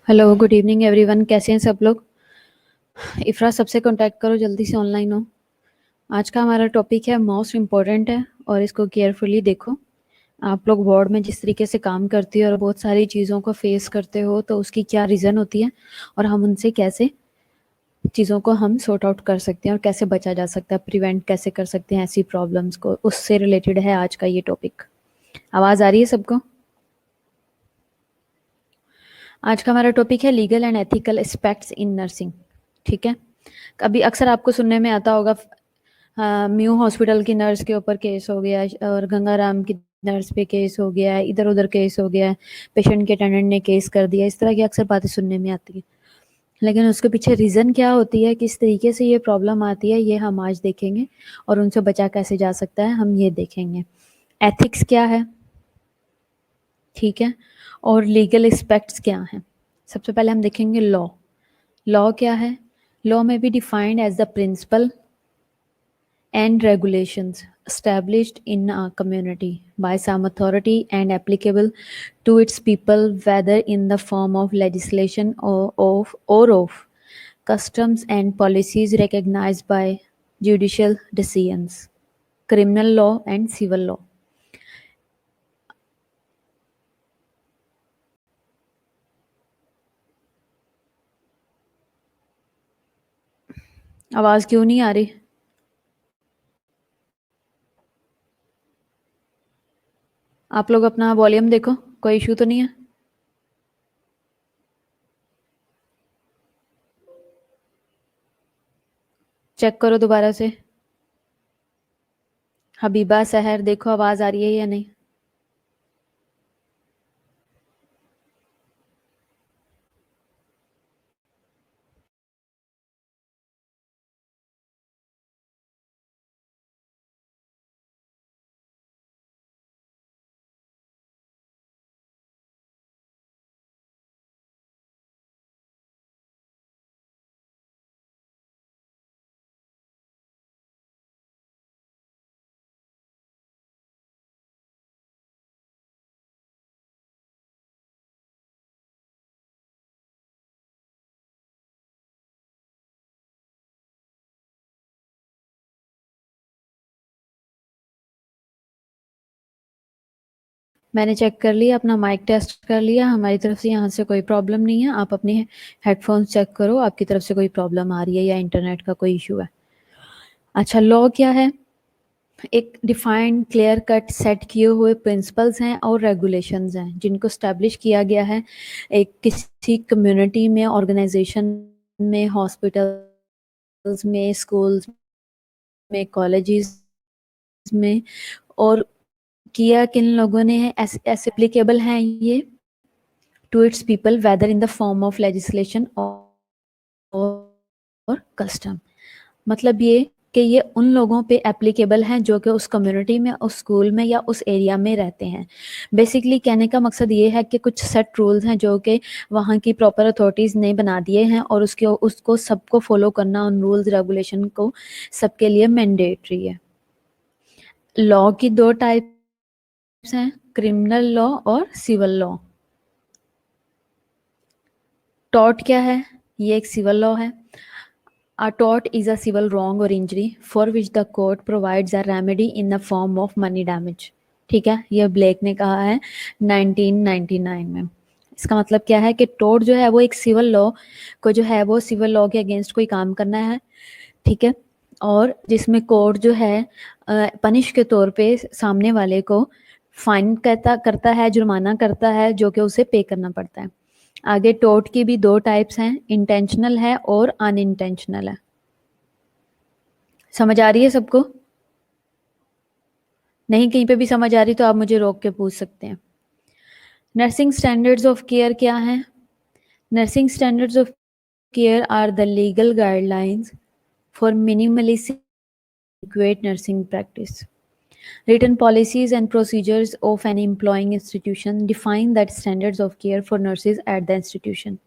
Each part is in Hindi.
Hello, good evening everyone. कैसे हैं सब लोग? इफ़रा सबसे कांटेक्ट करो, जल्दी से ऑनलाइन हो। आज का हमारा टॉपिक है मोस्ट इम्पोर्टेंट है और इसको केयरफुली देखो। आप लोग बोर्ड में जिस तरीके से काम करती हो और बहुत सारी चीज़ों को फेस करते हो, तो उसकी क्या रीज़न होती है और हम उनसे कैसे चीज़ों को हम सॉर्ट आउट कर सकते हैं और कैसे बचा जा सकता है, प्रिवेंट कैसे कर सकते हैं ऐसी प्रॉब्लम्स को, उससे रिलेटेड है आज का ये टॉपिक। आवाज़ आ रही है सबको? आज का हमारा टॉपिक है legal and ethical aspects in nursing. ठीक है। अभी अक्सर आपको सुनने में आता होगा, म्यू हॉस्पिटल की नर्स के ऊपर केस हो गया और गंगाराम की नर्स पे केस हो गया है, इधर उधर केस हो गया है, पेशेंट के अटेंडेंट ने केस कर दिया। इस तरह की अक्सर बातें सुनने में आती है, लेकिन उसके पीछे रीज़न क्या होती है, किस तरीके से ये प्रॉब्लम आती है, ये हम आज देखेंगे और उनसे बचा कैसे जा सकता है हम ये देखेंगे। एथिक्स क्या है, ठीक है, और लीगल एस्पेक्ट्स क्या हैं। सबसे पहले हम देखेंगे लॉ। लॉ क्या है? लॉ में be defined as the principle and regulations established in a community by some authority and applicable to its people, whether in the form of legislation or of customs and policies recognized by judicial decisions, criminal law and civil law. आवाज क्यों नहीं आ रही? आप लोग अपना वॉल्यूम देखो, कोई इशू तो नहीं है? चेक करो दोबारा से। हबीबा, सहर, देखो आवाज आ रही है या नहीं? मैंने चेक कर लिया, अपना माइक टेस्ट कर लिया, हमारी तरफ से यहाँ से कोई प्रॉब्लम नहीं है। आप अपने हेडफोन्स चेक करो, आपकी तरफ से कोई प्रॉब्लम आ रही है या इंटरनेट का कोई इशू है। अच्छा, लॉ क्या है? एक डिफाइंड क्लियर कट सेट किए हुए प्रिंसिपल्स हैं और रेगुलेशंस हैं जिनको स्टैब्लिश किया गया है एक किसी कम्युनिटी में, ऑर्गेनाइजेशन में, हॉस्पिटल्स में, स्कूल्स में, कॉलेजेस में। और किया किन लोगों ने है, ऐसे एप्लीकेबल हैं ये to its people, whether in the form of legislation और कस्टम। मतलब ये कि ये उन लोगों पे एप्लीकेबल हैं जो कि उस कम्युनिटी में, उस स्कूल में या उस एरिया में रहते हैं। बेसिकली कहने का मकसद ये है कि कुछ सेट रूल्स हैं जो कि वहाँ की प्रॉपर अथॉरिटीज़ ने बना दिए हैं और उसको सबको फॉलो करना, उन रूल्स रेगुलेशन को सबके लिए मैंडेटरी है। लॉ की दो टाइप्स हैं, क्रिमिनल लॉ और सिविल लॉ। टॉर्ट क्या है? ये एक सिविल लॉ है। A tort is a civil wrong or injury for which the court provides a remedy in the form of money damage। ठीक है, ये ब्लेक ने कहा है 1999 में। इसका मतलब क्या है कि टोर्ट जो है वो एक सिविल लॉ को जो है वो सिविल लॉ के अगेंस्ट कोई काम करना है, ठीक है, और जिसमें कोर्ट जो है पनिश के तौर पे सामने वाले को फाइन करता है, जुर्माना करता है, जो कि उसे पे करना पड़ता है। आगे टोर्ट की भी दो टाइप्स हैं, इंटेंशनल है और अनइंटेंशनल है। समझ आ रही है सबको? नहीं कहीं पे भी समझ आ रही तो आप मुझे रोक के पूछ सकते हैं। नर्सिंग स्टैंडर्ड्स ऑफ केयर क्या है? Nursing standards of care are the legal guidelines for minimally adequate nursing practice. Written policies and procedures of an employing institution define that standards of care for nurses at the institution.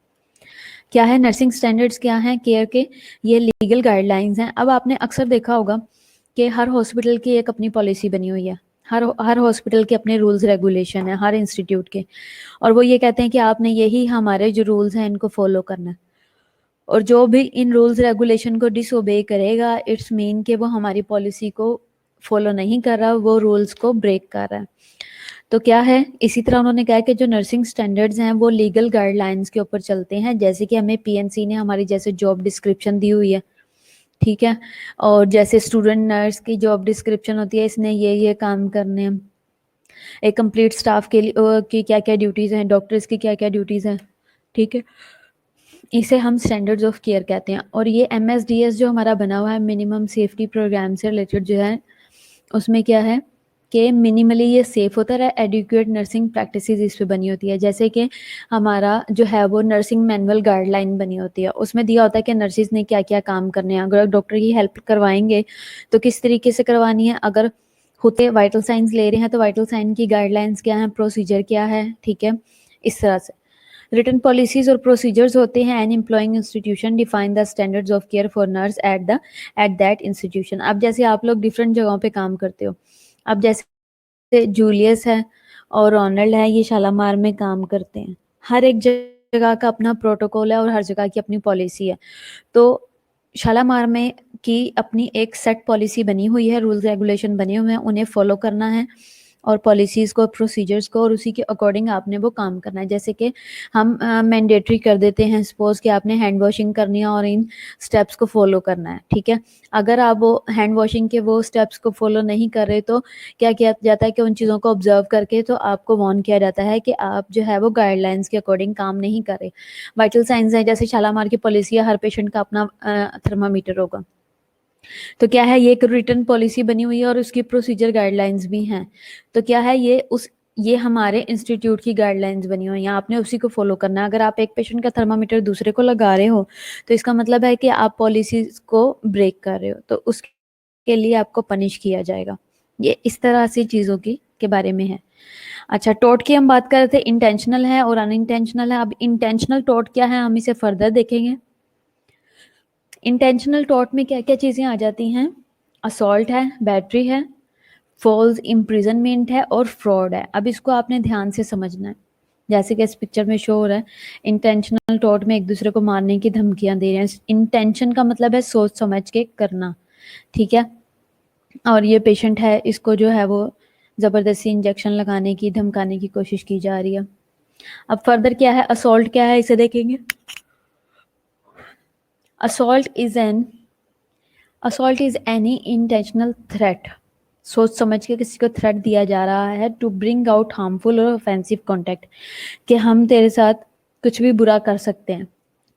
क्या है नर्सिंग स्टैंडर्ड्स, क्या हैं केयर के? ये लीगल गाइडलाइंस हैं। अब आपने अक्सर देखा होगा कि हर हॉस्पिटल की एक अपनी पॉलिसी बनी हुई है, हर हॉस्पिटल के अपने रूल्स रेगुलेशन है, हर इंस्टीट्यूट के, और वो ये कहते हैं कि आपने यही हमारे जो रूल्स हैं इनको फॉलो करना है, और जो भी इन रूल्स रेगुलेशन को डिसओबे करेगा इट्स मीन कि वो हमारी पॉलिसी को फॉलो नहीं कर रहा, वो रूल्स को ब्रेक कर रहा है। तो क्या है, इसी तरह उन्होंने कहा कि जो नर्सिंग स्टैंडर्ड्स हैं वो लीगल गाइडलाइंस के ऊपर चलते हैं, जैसे कि हमें पीएनसी ने हमारी जैसे जॉब डिस्क्रिप्शन दी हुई है, ठीक है, और जैसे स्टूडेंट नर्स की जॉब डिस्क्रिप्शन होती है, इसने ये काम करने हैं, एक कंप्लीट स्टाफ के लिए की क्या क्या ड्यूटीज़ हैं, डॉक्टर्स की क्या क्या ड्यूटीज़ हैं, ठीक है, इसे हम स्टैंडर्ड्स ऑफ केयर कहते हैं। और ये एमएसडीएस जो हमारा बना हुआ है, मिनिमम सेफ्टी प्रोग्राम से रिलेटेड जो है, उसमें क्या है कि मिनिमली ये सेफ होता है, एडिक्वेट नर्सिंग प्रैक्टिसेस इस पे बनी होती है, जैसे कि हमारा जो है वो नर्सिंग मैनुअल गाइडलाइन बनी होती है, उसमें दिया होता है कि नर्सिस ने क्या क्या काम करने हैं, अगर डॉक्टर की हेल्प करवाएंगे तो किस तरीके से करवानी है, अगर होते वाइटल साइंस ले रहे हैं तो वाइटल साइन की गाइडलाइंस क्या है, प्रोसीजर क्या है, ठीक है, इस तरह से। रिटन पॉलिसीज और प्रोसीजर्स होते हैं, an employing institution define the standards of care for nurse at that institution. अब जैसे आप लोग डिफरेंट जगहों पे काम करते हो, अब जैसे जूलियस है और रोनाल्ड है, ये शालामार में काम करते हैं, हर एक जगह का अपना प्रोटोकॉल है और हर जगह की अपनी पॉलिसी है। तो शालामार में की अपनी एक सेट पॉलिसी बनी हुई है, रूल्स रेगुलेशन बने हुए हैं, उन्हें फॉलो करना है, और पॉलिसीज़ को, प्रोसीजर्स को, और उसी के अकॉर्डिंग आपने वो काम करना है। जैसे कि हम मैंडेटरी कर देते हैं, सपोज़ कि आपने हैंड वॉशिंग करनी है और इन स्टेप्स को फॉलो करना है, ठीक है। अगर आप वो हैंड वॉशिंग के वो स्टेप्स को फॉलो नहीं कर रहे तो क्या किया जाता है कि उन चीज़ों को ऑब्जर्व करके तो आपको वार्न किया जाता है कि आप जो है वो गाइडलाइंस के अकॉर्डिंग काम नहीं कर रहे। वाइटल साइंस है, जैसे शालामार की पॉलिसी है, हर पेशेंट का अपना थर्मामीटर होगा, तो क्या है, ये एक रिटन पॉलिसी बनी हुई है और उसकी प्रोसीजर गाइडलाइंस भी हैं। तो क्या है, ये हमारे इंस्टीट्यूट की गाइडलाइंस बनी हुई हैं, आपने उसी को फॉलो करना है। अगर आप एक पेशेंट का थर्मामीटर दूसरे को लगा रहे हो तो इसका मतलब है कि आप पॉलिसीज को ब्रेक कर रहे हो, तो उसके लिए आपको पनिश किया जाएगा। ये इस तरह से चीज़ों की के बारे में है। अच्छा, टोट की हम बात कर रहे थे, इंटेंशनल है और अनइंटेंशनल है। अब इंटेंशनल टोट क्या है, हम इसे फर्दर देखेंगे। इंटेंशनल टॉर्ट में क्या क्या चीज़ें आ जाती हैं, असॉल्ट है, बैटरी है, फॉल्स इम्प्रिजनमेंट है और फ्रॉड है। अब इसको आपने ध्यान से समझना है, जैसे कि इस पिक्चर में शो हो रहा है, इंटेंशनल टॉर्ट में एक दूसरे को मारने की धमकियां दे रहे हैं। इंटेंशन का मतलब है सोच समझ के करना, ठीक है, और ये पेशेंट है, इसको जो है वो ज़बरदस्ती इंजेक्शन लगाने की, धमकाने की कोशिश की जा रही है। अब फर्दर क्या है, असॉल्ट क्या है, इसे देखेंगे। Assault is any intentional threat, सोच समझ के किसी को थ्रेट दिया जा रहा है, टू ब्रिंग आउट हार्मफुल और ऑफेंसिव कॉन्टेक्ट, कि हम तेरे साथ कुछ भी बुरा कर सकते हैं,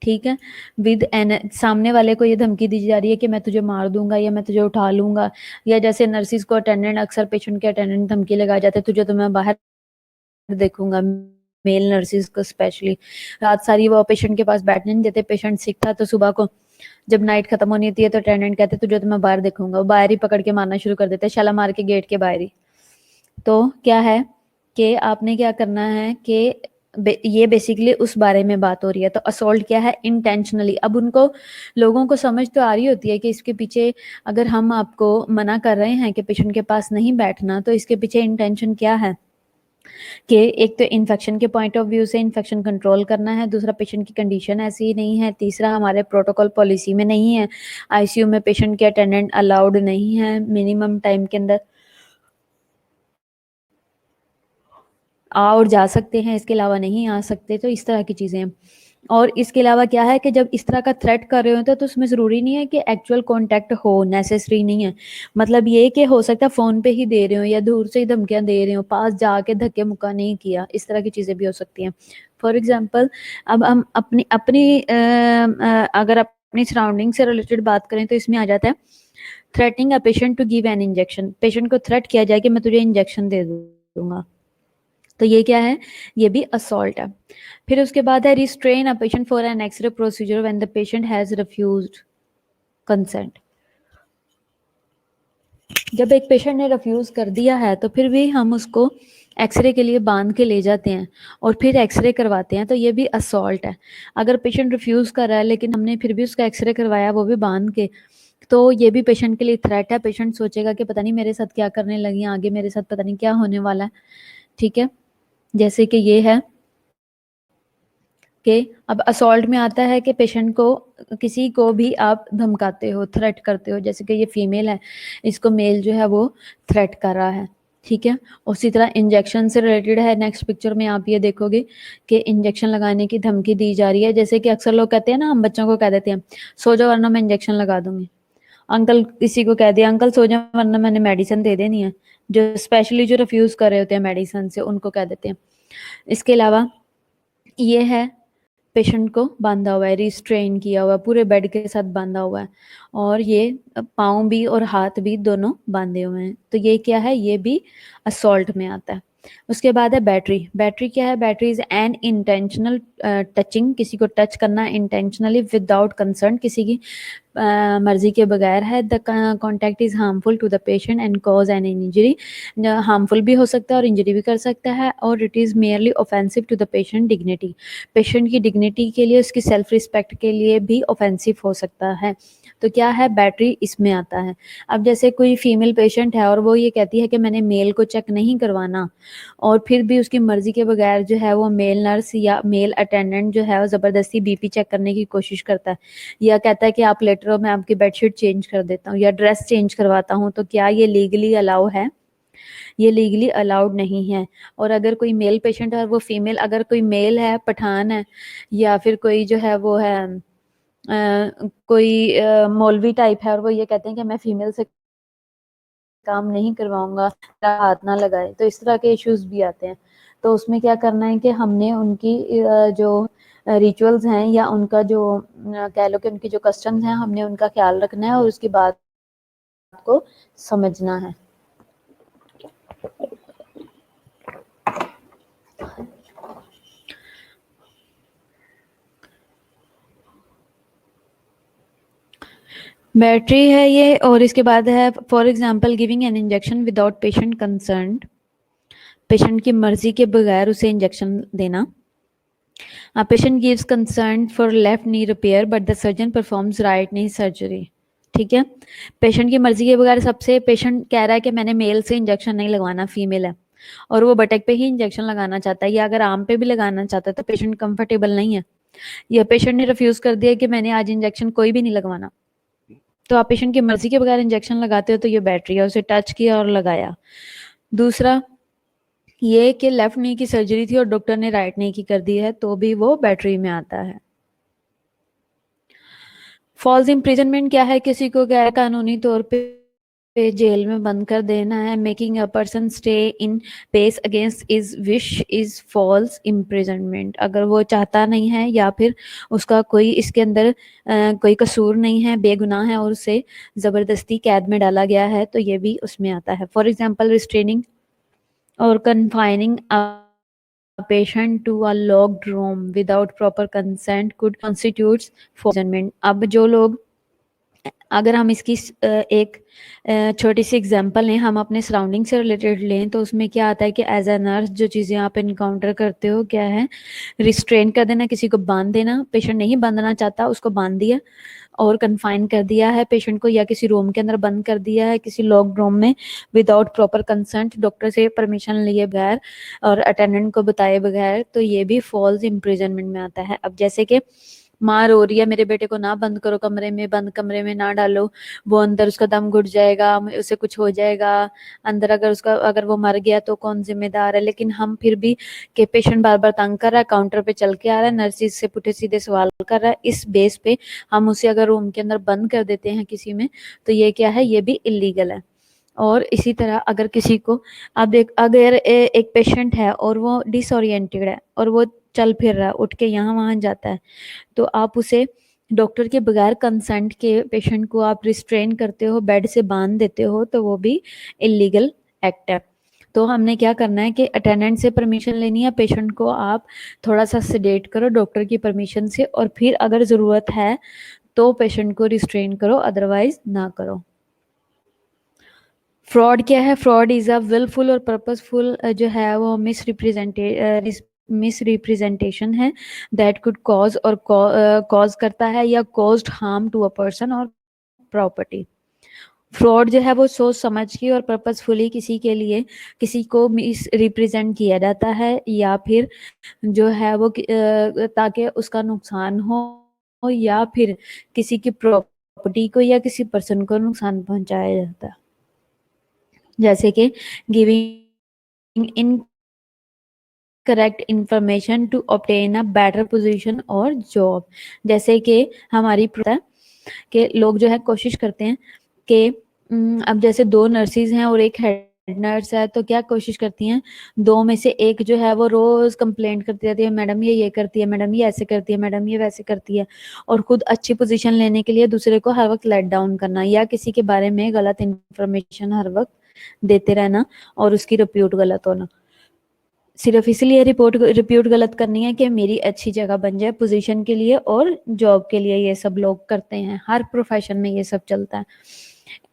ठीक है, विद एन, सामने वाले को ये धमकी दी जा रही है कि मैं तुझे मार दूंगा या मैं तुझे उठा लूंगा, या जैसे नर्सिस को अटेंडेंट, अक्सर पेशेंट के अटेंडेंट धमकी लगा जाते हैं, तुझे तो मैं बाहर देखूंगा, मेल नर्सिस को स्पेशली रात सारी वो पेशेंट के पास बैठने नहीं देते। पेशेंट सिक था तो सुबह को जब नाइट खत्म होनी होती है तो अटेंडेंट कहते तुझे तो मैं बाहर देखूंगा, वो बाहर ही पकड़ के मारना शुरू कर देते, शाला मार के गेट के बाहर ही। तो क्या है कि आपने क्या करना है कि ये बेसिकली उस बारे में बात हो रही है। तो असॉल्ट क्या है, इंटेंशनली। अब उनको लोगों को समझ तो आ रही होती है कि इसके पीछे, अगर हम आपको मना कर रहे हैं कि पेशेंट के पास नहीं बैठना, तो इसके पीछे इंटेंशन क्या है, कि एक तो इन्फेक्शन के पॉइंट ऑफ व्यू से इन्फेक्शन कंट्रोल करना है, दूसरा पेशेंट की कंडीशन ऐसी ही नहीं है, तीसरा हमारे प्रोटोकॉल पॉलिसी में नहीं है, आईसीयू में पेशेंट के अटेंडेंट अलाउड नहीं है मिनिमम टाइम के अंदर, आ और जा सकते हैं, इसके अलावा नहीं आ सकते। तो इस तरह की चीज़ें हैं। और इसके अलावा क्या है कि जब इस तरह का थ्रेट कर रहे होते हैं तो उसमें ज़रूरी नहीं है कि एक्चुअल कांटेक्ट हो, नेसेसरी नहीं है। मतलब ये कि हो सकता है फ़ोन पे ही दे रहे हो या दूर से ही धमकियां दे रहे हो, पास जाके धक्के मुक्का नहीं किया, इस तरह की चीज़ें भी हो सकती हैं। फॉर एग्जाम्पल, अब हम अपनी अपनी अगर अपनी सराउंडिंग से रिलेटेड बात करें तो इसमें आ जाता है threatening a patient to give an injection, patient को थ्रेट किया जाए कि मैं तुझे इंजेक्शन दे दूंगा, तो ये क्या है, ये भी असॉल्ट है। फिर उसके बाद है restrain a patient for an X-ray procedure when the patient has refused consent. जब एक पेशेंट ने रिफ्यूज कर दिया है तो फिर भी हम उसको एक्सरे के लिए बांध के ले जाते हैं और फिर एक्सरे करवाते हैं, तो ये भी असॉल्ट है। अगर पेशेंट रिफ्यूज कर रहा है लेकिन हमने फिर भी उसका एक्सरे करवाया, वो भी बांध के, तो ये भी पेशेंट के लिए थ्रेट है। पेशेंट सोचेगा कि पता नहीं मेरे साथ क्या करने लगी हैं, आगे मेरे साथ पता नहीं क्या होने वाला है, ठीक है। जैसे कि ये है कि अब असॉल्ट में आता है कि पेशेंट को, किसी को भी आप धमकाते हो, थ्रेट करते हो, जैसे कि ये फीमेल है, इसको मेल जो है वो थ्रेट कर रहा है, ठीक है। उसी तरह इंजेक्शन से रिलेटेड है, नेक्स्ट पिक्चर में आप ये देखोगे कि इंजेक्शन लगाने की धमकी दी जा रही है। जैसे कि अक्सर लोग कहते हैं ना, हम बच्चों को कह देते हैं सो जाओ वरना मैं इंजेक्शन लगा दूंगी। अंकल किसी को कह दिया अंकल सो जाओ वरना मैंने मेडिसिन दे देनी है, जो स्पेशली जो रिफ्यूज कर रहे होते हैं मेडिसिन से, उनको कह देते हैं। इसके अलावा ये है, पेशेंट को बांधा हुआ है, रिस्ट्रेन किया हुआ है, पूरे बेड के साथ बांधा हुआ है, और ये पाँव भी और हाथ भी दोनों बांधे हुए हैं। तो ये क्या है, ये भी असॉल्ट में आता है। उसके बाद है बैटरी। बैटरी क्या है, battery is an intentional touching, किसी को टच करना इंटेंशनली विदाउट कंसर्न, किसी की मर्जी के बगैर है। The contact is harmful to the patient and cause an injury, harmful भी हो सकता है और इंजरी भी कर सकता है। और it is merely offensive to the patient dignity, patient की डिग्निटी के लिए, उसकी सेल्फ रिस्पेक्ट के लिए भी ऑफेंसिव हो सकता है। तो क्या है, बैटरी इसमें आता है। अब जैसे कोई फीमेल पेशेंट है और वो ये कहती है कि मैंने मेल को चेक नहीं करवाना, और फिर भी उसकी मर्जी के बगैर जो है वो मेल नर्स या मेल अटेंडेंट जो है वो ज़बरदस्ती बीपी चेक करने की कोशिश करता है, या कहता है कि आप लेटर हो, मैं आपकी बेडशीट चेंज कर देता हूँ या ड्रेस चेंज करवाता हूँ, तो क्या ये लीगली अलाउ है? ये लीगली अलाउड नहीं है। और अगर कोई मेल पेशेंट है और वो फीमेल, अगर कोई मेल है, पठान है, या फिर कोई जो है वो है कोई मौलवी टाइप है, और वो ये कहते हैं कि मैं फीमेल से काम नहीं करवाऊंगा, हाथ ना लगाए, तो इस तरह के इश्यूज भी आते हैं। तो उसमें क्या करना है कि हमने उनकी जो रिचुअल्स हैं या उनका जो कह लो कि उनकी जो कस्टम्स हैं, हमने उनका ख्याल रखना है और उसकी बात को समझना है। बैटरी है ये, और इसके बाद है for example giving an injection without patient concern, patient की मर्जी के बगैर उसे इंजेक्शन देना। Patient gives concern for left knee repair but the surgeon performs right knee surgery, ठीक है। पेशेंट की मर्जी के बगैर, सबसे पेशेंट कह रहा है कि मैंने मेल से इंजेक्शन नहीं लगवाना, फीमेल है और वो बटक पे ही इंजेक्शन लगाना चाहता है, या अगर आर्म पे भी लगाना चाहता है, तो पेशेंट कंफर्टेबल नहीं है, या पेशेंट ने रिफ्यूज कर दिया कि मैंने आज इंजेक्शन कोई भी नहीं लगवाना, तो आप पेशेंट की मर्जी के बगैर इंजेक्शन लगाते हो, तो ये बैटरी है, उसे टच किया और लगाया। दूसरा ये कि लेफ्ट नी की सर्जरी थी और डॉक्टर ने राइट नी की कर दी है, तो भी वो बैटरी में आता है। फॉल्स इम्प्रिजनमेंट क्या है, किसी को गैर कानूनी तौर पे जेल में बंद कर देना है। Making a person stay in place against his wish is false imprisonment, अगर वो चाहता नहीं है या फिर उसका कोई इसके अंदर कोई कसूर नहीं है, बेगुनाह है और उसे ज़बरदस्ती कैद में डाला गया है, तो ये भी उसमें आता है। फॉर एग्जाम्पल रिस्ट्रेनिंग और confining a patient to a locked room without proper consent could constitutes imprisonment। अब जो लोग, अगर हम इसकी एक छोटी सी एग्जांपल लें, हम अपने सराउंडिंग से रिलेटेड लें, तो उसमें क्या आता है कि एज अ नर्स जो चीज़ें आप इनकाउंटर करते हो क्या है, रिस्ट्रेन कर देना, किसी को बांध देना, पेशेंट नहीं बांधना चाहता उसको बांध दिया और कन्फाइन कर दिया है पेशेंट को, या किसी रूम के अंदर बंद कर दिया है, किसी लॉक्ड रूम में विदाउट प्रॉपर कंसेंट, डॉक्टर से परमिशन लिए बगैर और अटेंडेंट को बताए बगैर, तो ये भी फॉल्स इम्प्रिजनमेंट में आता है। अब जैसे कि माँ रो रही है, मेरे बेटे को ना बंद करो कमरे में, बंद कमरे में ना डालो, वो अंदर उसका दम घुट जाएगा, उसे कुछ हो जाएगा अंदर, अगर वो मर गया तो कौन जिम्मेदार है। लेकिन हम फिर भी कि पेशेंट बार बार तंग कर रहा है, काउंटर पे चल के आ रहा है, नर्सिस से पुठे सीधे सवाल कर रहा है, इस बेस पे हम उसे अगर रूम के अंदर बंद कर देते हैं किसी में, तो ये क्या है, ये भी इलीगल है। और इसी तरह अगर किसी को, अब अगर एक पेशेंट है और वो डिसोरिएंटेड है और वो चल फिर रहा है, उठ के यहाँ वहाँ जाता है, तो आप उसे डॉक्टर के बगैर कंसेंट के पेशेंट को आप रिस्ट्रेन करते हो, बेड से बांध देते हो, तो वो भी इलीगल एक्ट है। तो हमने क्या करना है कि अटेंडेंट से परमिशन लेनी है, पेशेंट को आप थोड़ा सा सेडेट करो डॉक्टर की परमिशन से, और फिर अगर ज़रूरत है तो पेशेंट को रिस्ट्रेन करो, अदरवाइज ना करो। फ्रॉड क्या है, फ्रॉड इज अ विलफुल और पर्पसफुल जो है वो मिसरिप्रेजेंटेशन है दैट कुड कॉज और कॉज करता है या caused harm to a person और प्रॉपर्टी। फ्रॉड जो है वो सोच समझ के और पर्पसफुली किसी के लिए किसी को मिस रिप्रेजेंट किया जाता है, या फिर जो है वो ताकि उसका नुकसान हो या फिर किसी की प्रॉपर्टी को या किसी पर्सन को नुकसान पहुंचाया जाता है। जैसे कि giving incorrect information to obtain a better position और जॉब। जैसे कि हमारी के लोग जो है कोशिश करते हैं कि अब जैसे 2 नर्सेज हैं और एक हेड नर्स है, तो क्या कोशिश करती हैं, 2 में से एक जो है वो रोज कंप्लेंट करती रहती है, मैडम ये करती है, मैडम ये ऐसे करती है, मैडम ये वैसे करती है, और खुद अच्छी पोजीशन लेने के लिए दूसरे को हर वक्त लेट डाउन करना या किसी के बारे में गलत इंफॉर्मेशन हर वक्त देते रहना और उसकी रिप्यूट गलत होना। सिर्फ इसलिए रिप्यूट गलत करनी है कि मेरी अच्छी जगह बन जाए पोजीशन के लिए और जॉब के लिए, ये सब लोग करते हैं, हर प्रोफेशन में ये सब चलता है।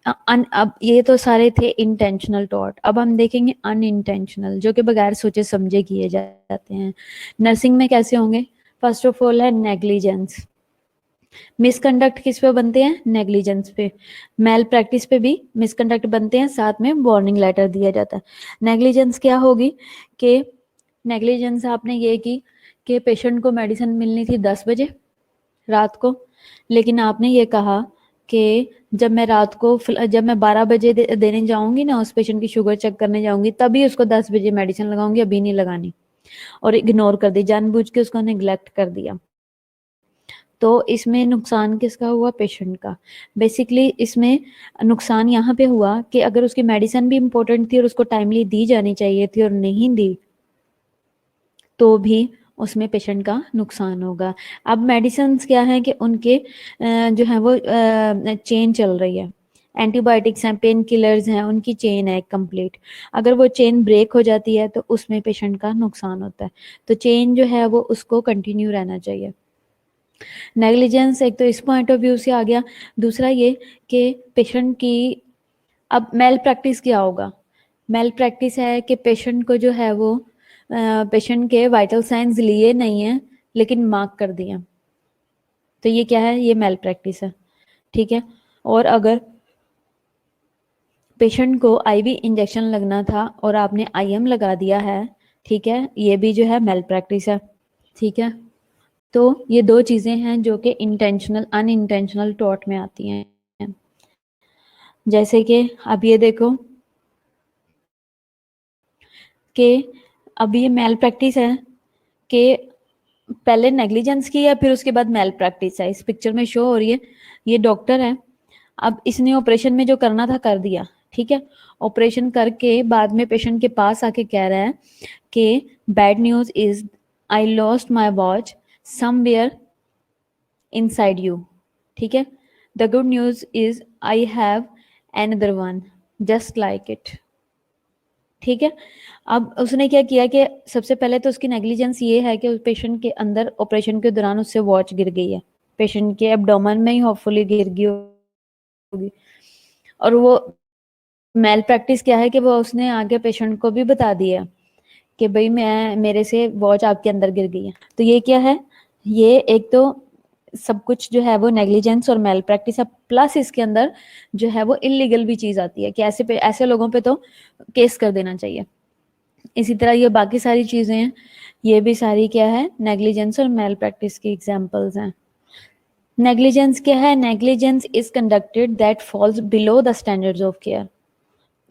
अब ये तो सारे थे इंटेंशनल टॉट, अब हम देखेंगे अनइंटेंशनल, जो कि बगैर सोचे समझे किए जाते हैं। नर्सिंग में कैसे होंगे? फर्स्ट ऑफ ऑल है नेग्लिजेंस। मिसकंडक्ट किस पे बनते हैं? नेग्लिजेंस पे। मेल प्रैक्टिस पे भी मिसकंडक्ट बनते हैं, साथ में वार्निंग लेटर दिया जाता है। नेग्लिजेंस क्या होगी कि नेग्लिजेंस आपने ये की कि पेशेंट को मेडिसिन मिलनी थी 10 बजे रात को, लेकिन आपने ये कहा कि जब मैं 12 बजे देने जाऊंगी ना, उस पेशेंट की शुगर चेक करने जाऊंगी, तभी उसको 10 बजे मेडिसिन लगाऊंगी, अभी नहीं लगानी, और इग्नोर कर दी, जानबूझ के उसको नेग्लेक्ट कर दिया। तो इसमें नुकसान किसका हुआ? पेशेंट का। बेसिकली इसमें नुकसान यहाँ पे हुआ कि अगर उसकी मेडिसिन भी इम्पोर्टेंट थी और उसको टाइमली दी जानी चाहिए थी और नहीं दी, तो भी उसमें पेशेंट का नुकसान होगा। अब मेडिसिन क्या है कि उनके जो है वो चेन चल रही है, एंटीबायोटिक्स हैं, पेन किलर्स हैं, उनकी चेन है कंप्लीट। अगर वो चेन ब्रेक हो जाती है तो उसमें पेशेंट का नुकसान होता है। तो चेन जो है वो उसको कंटिन्यू रहना चाहिए। नेग्लिजेंस एक तो इस पॉइंट ऑफ व्यू से आ गया। दूसरा ये कि पेशेंट की, अब मेल प्रैक्टिस क्या होगा? मेल प्रैक्टिस है कि पेशेंट को जो है वो पेशेंट के वाइटल साइंस लिए नहीं है लेकिन मार्क कर दिए, तो ये क्या है? ये मेल प्रैक्टिस है, ठीक है। और अगर पेशेंट को आईवी इंजेक्शन लगना था और आपने आईएम लगा दिया है, ठीक है, ये भी जो है मेल प्रैक्टिस है, ठीक है। तो ये 2 चीजें हैं जो कि इंटेंशनल अनइंटेंशनल टॉट में आती हैं। जैसे कि अब ये देखो कि अब ये मेल प्रैक्टिस है कि पहले नेग्लिजेंस की है, फिर उसके बाद मेल प्रैक्टिस है। इस पिक्चर में शो हो रही है, ये डॉक्टर है, अब इसने ऑपरेशन में जो करना था कर दिया, ठीक है। ऑपरेशन करके बाद में पेशेंट के पास आके कह रहा है कि bad news is I lost my watch somewhere inside you, ठीक है। The good news is I have another one just like it, ठीक है। अब उसने क्या किया कि सबसे पहले तो उसकी नेग्लिजेंस ये है कि उस पेशेंट के अंदर ऑपरेशन के दौरान उससे वॉच गिर गई है, पेशेंट के एब्डोमेन में ही होपफुली गिर गई होगी। और वो मेल प्रैक्टिस क्या है कि वो उसने आगे पेशेंट को भी बता दिया कि भाई मेरे से वॉच आपके अंदर गिर गई है। तो ये क्या है? ये एक तो सब कुछ जो है वो नेग्लिजेंस और मेल प्रैक्टिस है, प्लस इसके अंदर जो है वो इलीगल भी चीज आती है कि ऐसे लोगों पे तो केस कर देना चाहिए। इसी तरह ये बाकी सारी चीजें हैं, ये भी सारी क्या है? नेग्लिजेंस और मेल प्रैक्टिस की एग्जांपल्स हैं। नेग्लिजेंस क्या है? Negligence is conducted that falls below the standards of care.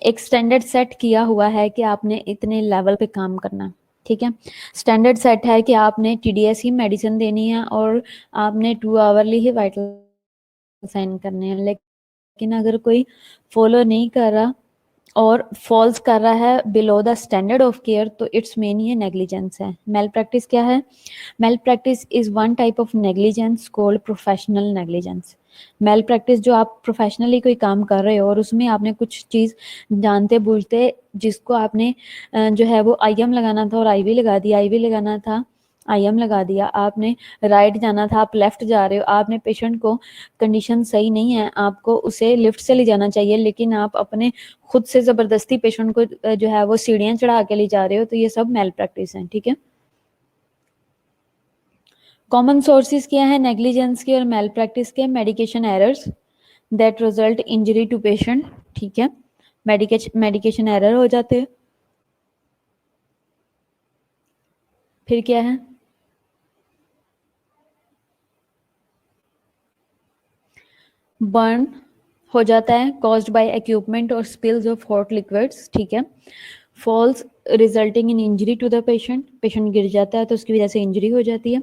एक स्टैंडर्ड सेट किया हुआ है कि आपने इतने लेवल पे काम करना है, ठीक है। स्टैंडर्ड सेट है कि आपने टीडीएस ही मेडिसिन देनी है और आपने 2 आवरली ही वाइटल साइन करने हैं। लेकिन अगर कोई फॉलो नहीं कर रहा और फॉल्स कर रहा है below the standard of care, तो इट्स मेन ये नेग्लिजेंस है। मेल प्रैक्टिस क्या है? Malpractice is one type of negligence called professional negligence. Malpractice जो आप प्रोफेशनली कोई काम कर रहे हो और उसमें आपने कुछ चीज जानते बूझते, जिसको आपने जो है वो आईएम लगाना था और आईवी लगा दिया, आईवी लगाना था आईएम लगा दिया, आपने राइट जाना था आप लेफ्ट जा रहे हो, आपने पेशेंट को कंडीशन सही नहीं है, आपको उसे लिफ्ट से ले जाना चाहिए, लेकिन आप अपने खुद से जबरदस्ती पेशेंट को जो है वो सीढ़ियां चढ़ा के ले जा रहे हो, तो ये सब मेल प्रैक्टिस है, ठीक है। कॉमन सोर्सेज क्या है नेग्लिजेंस के और मेल प्रैक्टिस के? Medication errors, that result injury to patient, ठीक है, मेडिकेशन एरर हो जाते हैं। फिर क्या है, बर्न हो जाता है कॉज्ड बाय इक्विपमेंट और स्पिल्स ऑफ हॉट लिक्विड्स, ठीक है। Falls resulting in injury to the patient, patient गिर जाता है तो उसकी वजह से इंजरी हो जाती है।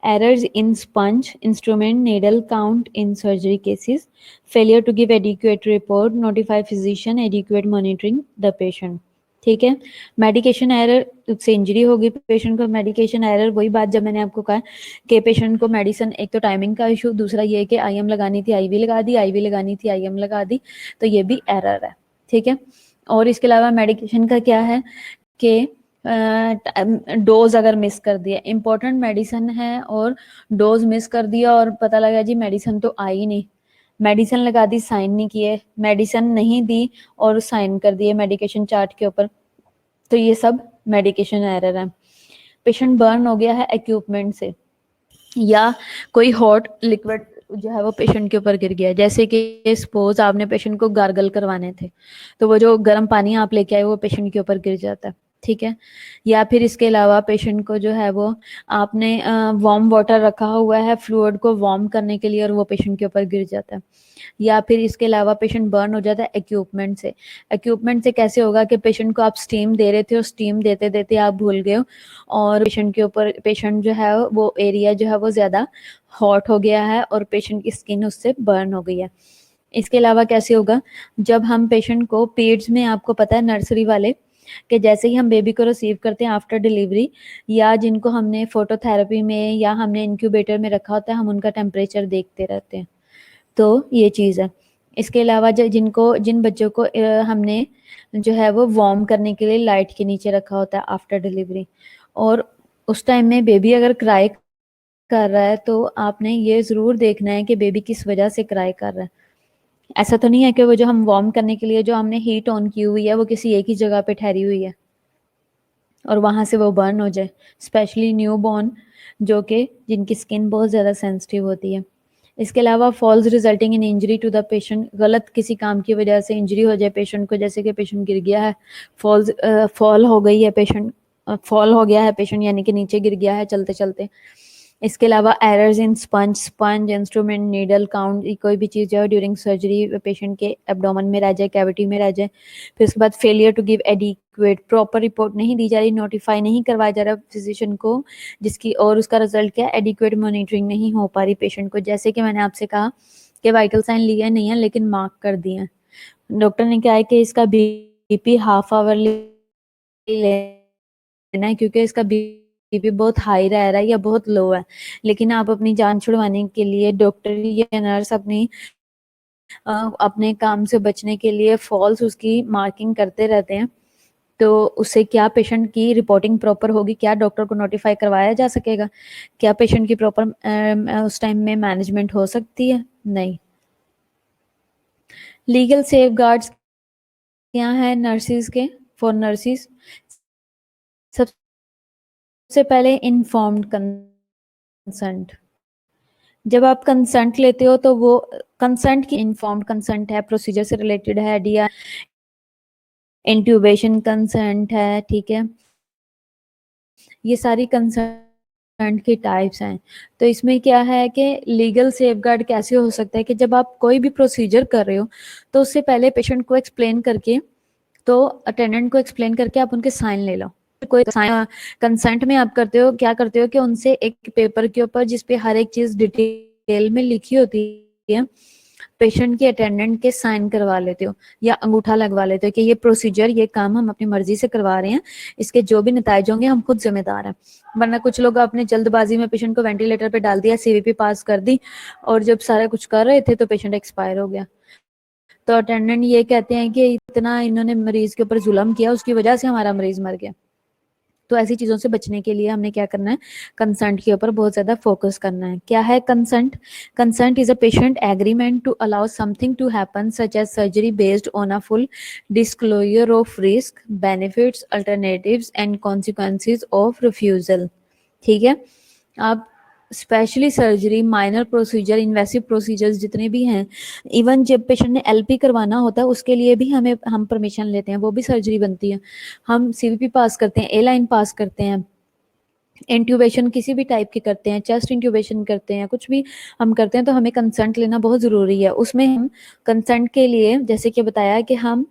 Errors in sponge instrument needle count in surgery cases, failure to give adequate report, notify physician, adequate monitoring the patient, ठीक है। मेडिकेशन एरर से इंजरी होगी पेशेंट को, मेडिकेशन एरर वही बात जब मैंने आपको कहा कि पेशेंट को मेडिसिन, एक तो टाइमिंग का इशू, दूसरा ये कि आईएम लगानी थी आईवी लगा दी, आईवी लगानी थी आईएम लगा दी, तो ये भी एरर है, ठीक है। और इसके अलावा मेडिकेशन का क्या है कि डोज अगर मिस कर दिया, इंपॉर्टेंट मेडिसिन है और डोज मिस कर दिया और पता लगा जी मेडिसिन तो आई नहीं, मेडिसिन लगा दी साइन नहीं किए, मेडिसिन नहीं दी और साइन कर दिए मेडिकेशन चार्ट के ऊपर, तो ये सब मेडिकेशन एरर है। पेशेंट बर्न हो गया है इक्विपमेंट से, या कोई हॉट लिक्विड जो है वो पेशेंट के ऊपर गिर गया, जैसे कि सपोज आपने पेशेंट को गार्गल करवाने थे तो वो जो गर्म पानी आप लेके आए वो पेशेंट के ऊपर गिर जाता है, ठीक है। या फिर इसके अलावा पेशेंट को जो है वो आपने वार्म वाटर रखा हुआ है फ्लूइड को वार्म करने के लिए और वो पेशेंट के ऊपर गिर जाता है। या फिर इसके अलावा पेशेंट बर्न हो जाता है इक्विपमेंट से। इक्विपमेंट से कैसे होगा कि पेशेंट को आप स्टीम दे रहे थे और स्टीम देते देते आप भूल गए हो और पेशेंट के ऊपर, पेशेंट जो है वो एरिया जो है वो ज़्यादा हॉट हो गया है और पेशेंट की स्किन उससे बर्न हो गई है। इसके अलावा कैसे होगा, जब हम पेशेंट को पेड्स में, आपको पता है नर्सरी वाले कि जैसे ही हम बेबी को रिसीव करते हैं आफ्टर डिलीवरी, या जिनको हमने फोटोथेरेपी में या हमने इंक्यूबेटर में रखा होता है, हम उनका टेम्परेचर देखते रहते हैं, तो ये चीज़ है। इसके अलावा जिन बच्चों को हमने जो है वो वार्म करने के लिए लाइट के नीचे रखा होता है आफ्टर डिलीवरी, और उस टाइम में बेबी अगर क्राई कर रहा है तो आपने ये ज़रूर देखना है कि बेबी किस वजह से क्राई कर रहा है। ऐसा तो नहीं है कि वो जो हम वार्म करने के लिए जो हमने हीट ऑन की हुई है वो किसी एक ही जगह पे ठहरी हुई है और वहाँ से वो बर्न हो जाए, स्पेशली न्यू बॉर्न जो कि जिनकी स्किन बहुत ज़्यादा सेंसिटिव होती है। इसके अलावा falls resulting in injury to the patient, गलत किसी काम की वजह से इंजरी हो जाए पेशेंट को, जैसे कि पेशेंट गिर गया है, फॉल हो गई है पेशेंट, फॉल हो गया है पेशेंट यानी कि नीचे गिर गया है चलते चलते। इसके अलावा errors in sponge instrument needle count, कोई भी चीज़ जो ड्यूरिंग सर्जरी पेशेंट के एब्डोमेन में रह जाए, कैविटी में रह जाए। फिर उसके बाद failure to give adequate, proper report नहीं दी जा रही, नोटिफाई नहीं करवाया जा रहा फिजिशियन को, जिसकी और उसका रिजल्ट क्या है, एडिक्वेट मॉनिटरिंग नहीं हो पा रही पेशेंट को। जैसे कि मैंने आपसे कहा कि वाइटल साइन लिए नहीं है लेकिन मार्क कर दिए हैं, डॉक्टर ने क्या है कि इसका बीपी हाफ आवरली लेना है क्योंकि इसका बीपी बहुत हाई रह रहा है या बहुत लो है, लेकिन आप अपनी जान छुड़वाने के लिए डॉक्टर या नर्स अपने काम से बचने के लिए फॉल्स उसकी मार्किंग करते रहते हैं, तो उससे क्या पेशेंट की रिपोर्टिंग प्रॉपर होगी, क्या डॉक्टर को नोटिफाई करवाया जा सकेगा, क्या पेशेंट की प्रॉपर उस टाइम में मैनेजमेंट हो सकती है, नहीं। लीगल सेफगार्ड्स क्या है नर्सिस के, फॉर नर्सिस, सबसे पहले इन्फॉर्म्ड कंसेंट। जब आप कंसेंट लेते हो तो वो कंसेंट की इन्फॉर्म्ड कंसेंट है, प्रोसीजर से रिलेटेड है, या इंट्यूबेशन कंसेंट है, ठीक है, ये सारी कंसेंट की टाइप्स हैं। तो इसमें क्या है कि लीगल सेफगार्ड कैसे हो सकता है कि जब आप कोई भी प्रोसीजर कर रहे हो तो उससे पहले पेशेंट को एक्सप्लेन करके, तो अटेंडेंट को एक्सप्लेन करके आप उनके साइन ले लो। कोई कंसेंट में आप करते हो, क्या करते हो कि उनसे एक पेपर के ऊपर जिसपे हर एक चीज डिटेल में लिखी होती है, पेशेंट के अटेंडेंट के साइन करवा लेते हो या अंगूठा लगवा लेते हो कि ये प्रोसीजर, ये काम हम अपनी मर्जी से करवा रहे हैं, इसके जो भी नतीजे होंगे हम खुद जिम्मेदार हैं। वरना कुछ लोग अपने जल्दबाजी में पेशेंट को वेंटिलेटर पे डाल दिया, सीवीपी पास कर दी और जब सारा कुछ कर रहे थे तो पेशेंट एक्सपायर हो गया, तो अटेंडेंट ये कहते हैं कि इतना इन्होंने मरीज के ऊपर जुल्म किया, उसकी वजह से हमारा मरीज मर गया। तो ऐसी चीज़ों से बचने के लिए हमने क्या करना है, कंसेंट के ऊपर बहुत ज़्यादा फोकस करना है। क्या है consent? Consent is a patient agreement to allow something to happen such as surgery based on a full disclosure of risk, benefits, alternatives and consequences of refusal. ठीक है, अब specially surgery, minor procedure, invasive procedures जितने भी हैं, इवन जब पेशेंट ने एलपी करवाना होता है उसके लिए भी हम परमिशन लेते हैं, वो भी सर्जरी बनती है। हम सीवीपी पास करते हैं, ए लाइन पास करते हैं, इंट्यूबेशन किसी भी टाइप के करते हैं, चेस्ट इंट्यूबेशन करते हैं, कुछ भी हम करते हैं तो हमें कंसेंट लेना बहुत ज़रूरी है। उसमें हम कंसेंट के लिए जैसे कि बताया कि हम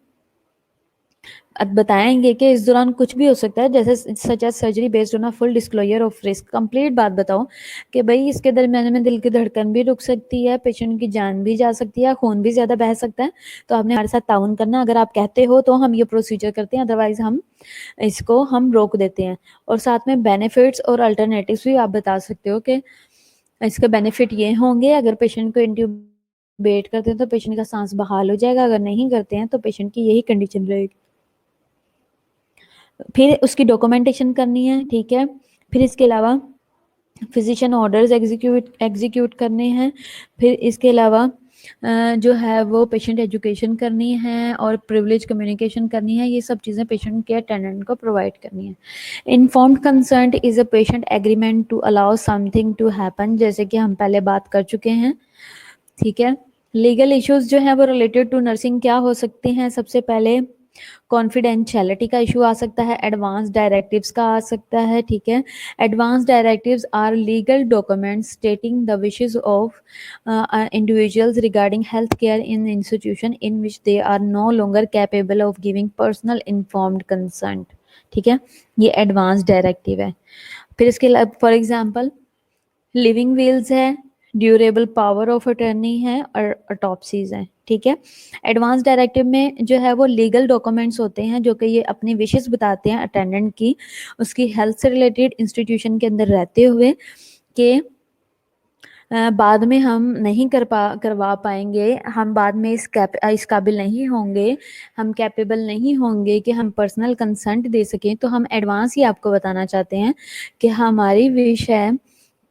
अब बताएंगे कि इस दौरान कुछ भी हो सकता है, जैसे such as surgery based on a full disclosure of risk. Complete बात बताओ कि भाई इसके दरमियान में दिल की धड़कन भी रुक सकती है, पेशेंट की जान भी जा सकती है, खून भी ज़्यादा बह सकता है, तो आपने हमारे साथ ताउन करना। अगर आप कहते हो तो हम ये प्रोसीजर करते हैं, अदरवाइज हम रोक देते हैं। और साथ में बेनिफिट्स और अल्टरनेटिव्स भी आप बता सकते हो कि इसके बेनिफिट ये होंगे, अगर पेशेंट को इंट्यूबेट करते हैं तो पेशेंट का सांस बहाल हो जाएगा, अगर नहीं करते हैं तो पेशेंट की यही कंडीशन रहेगी। फिर उसकी डॉक्यूमेंटेशन करनी है, ठीक है। फिर इसके अलावा फिजिशियन ऑर्डर्स एग्जीक्यूट करने हैं। फिर इसके अलावा जो है वो पेशेंट एजुकेशन करनी है और प्रिविलेज कम्युनिकेशन करनी है। ये सब चीज़ें पेशेंट के अटेंडेंट को प्रोवाइड करनी है। Informed consent is a patient agreement to allow something to happen, जैसे कि हम पहले बात कर चुके हैं, ठीक है। लीगल इश्यूज जो है वो रिलेटेड टू नर्सिंग क्या हो सकते हैं? सबसे पहले कॉन्फिडेंशियलिटी का इशू आ सकता है, एडवांस डायरेक्टिव्स का आ सकता है, ठीक है। Advance directives are legal documents stating the wishes of individuals regarding health care in institution in which they are no longer capable of giving personal informed consent, ठीक है। ये एडवांस डायरेक्टिव है। फिर इसके फॉर एग्जाम्पल लिविंग विल्स है, ड्यूरेबल पावर ऑफ अटर्नी है और ऑटोप्सीज हैं, ठीक है। एडवांस डायरेक्टिव में जो है वो लीगल डॉक्यूमेंट्स होते हैं जो कि ये अपनी विशेस बताते हैं अटेंडेंट की, उसकी हेल्थ से रिलेटेड इंस्टीट्यूशन के अंदर रहते हुए कि बाद में हम नहीं करवा पाएंगे, हम बाद में इस काबिल नहीं होंगे, हम कैपेबल नहीं होंगे कि हम पर्सनल कंसेंट दे सकें, तो हम एडवांस ही आपको बताना चाहते हैं कि हमारी विश है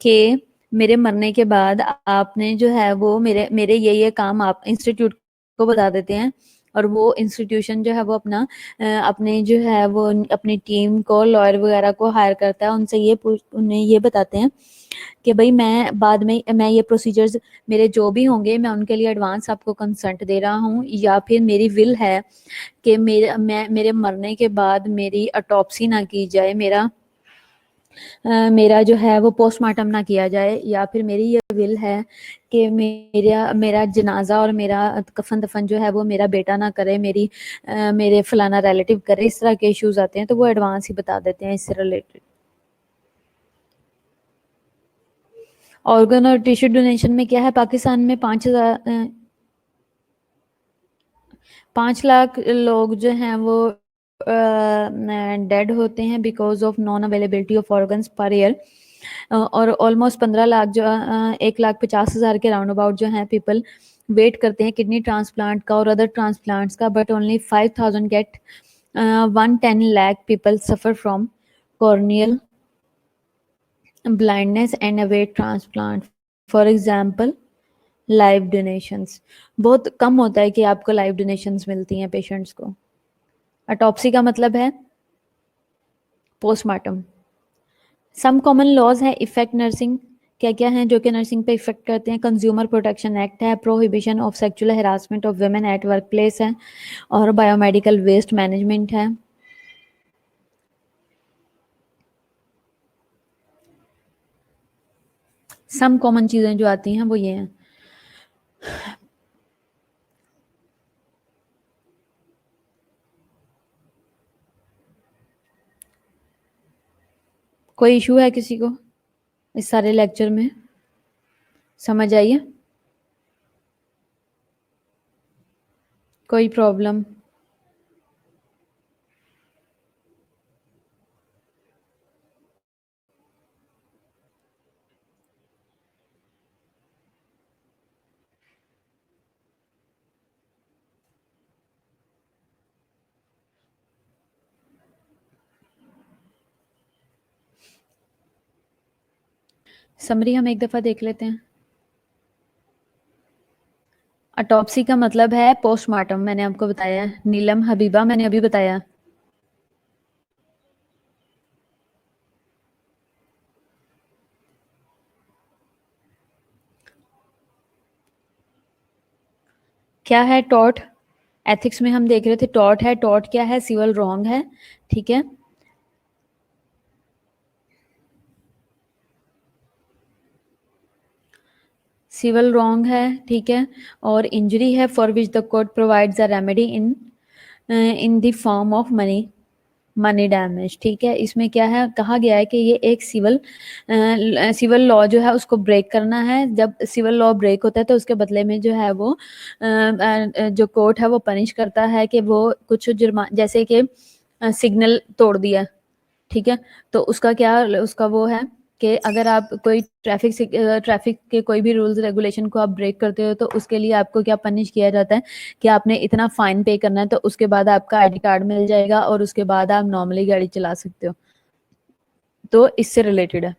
कि मेरे मरने के बाद आपने जो है वो मेरे मेरे ये काम आप इंस्टीट्यूट को बता देते हैं, और वो इंस्टीट्यूशन जो है वो अपने जो है वो अपनी टीम को, लॉयर वगैरह को हायर करता है, उनसे उन्हें ये बताते हैं कि भाई मैं बाद में मैं ये प्रोसीजर्स मेरे जो भी होंगे मैं उनके लिए एडवांस आपको कंसेंट दे रहा हूँ, या फिर मेरी विल है कि मेरे मरने के बाद मेरी ऑटोप्सी ना की जाए, मेरा जो है वो पोस्टमार्टम ना किया जाए, या फिर मेरी ये विल है कि मेरा मेरा जनाजा और मेरा कफन दफन जो है वो मेरा बेटा ना करे, मेरे फलाना रिलेटिव करे। इस तरह के इश्यूज आते हैं तो वो एडवांस ही बता देते हैं इससे रिलेटेड। ऑर्गन और टिश्यू डोनेशन में क्या है, पाकिस्तान में 5 लाख लोग जो हैं वो डेड होते हैं because of non availability of organs per year, और ऑलमोस्ट 15 लाख 1,50,000 के राउंड अबाउट जो हैं पीपल वेट करते हैं किडनी ट्रांसप्लांट का और अदर ट्रांसप्लांट्स का, but only 5,000 get 110 lakh people suffer from corneal blindness and await transplant. For example live donations, बहुत कम होता है कि आपको लाइव डोनेशंस मिलती हैं पेशेंट्स को। ऑटोप्सी का मतलब है पोस्टमार्टम। सम कॉमन लॉज है इफेक्ट नर्सिंग, क्या क्या हैं जो कि नर्सिंग पे इफेक्ट करते हैं? कंज्यूमर प्रोटेक्शन एक्ट है, prohibition of sexual harassment of women at work place है, और बायोमेडिकल वेस्ट मैनेजमेंट है। सम कॉमन चीज़ें जो आती हैं वो ये हैं। कोई इशू है किसी को इस सारे लेक्चर में? समझ आइए? कोई प्रॉब्लम? समरी हम एक दफ़ा देख लेते हैं। ऑटोप्सी का मतलब है पोस्टमार्टम, मैंने आपको बताया। नीलम हबीबा मैंने अभी बताया। क्या है टॉट, एथिक्स में हम देख रहे थे टॉट है, टॉट क्या है, सिविल रॉन्ग है, ठीक है। सिविल रॉन्ग है, ठीक है। और इंजरी है for which the court provides a remedy in the form of money, money damage, ठीक है। इसमें क्या है, कहा गया है कि ये एक सिविल लॉ जो है उसको ब्रेक करना है। जब सिविल लॉ ब्रेक होता है तो उसके बदले में जो है वो जो कोर्ट है वो पनिश करता है कि वो कुछ जुर्मा, जैसे कि सिग्नल तोड़ दिया, ठीक है। तो उसका क्या, उसका वो है कि अगर आप कोई ट्रैफिक के कोई भी रूल्स रेगुलेशन को आप ब्रेक करते हो तो उसके लिए आपको क्या पनिश किया जाता है कि आपने इतना फाइन पे करना है, तो उसके बाद आपका आईडी कार्ड मिल जाएगा और उसके बाद आप नॉर्मली गाड़ी चला सकते हो। तो इससे रिलेटेड है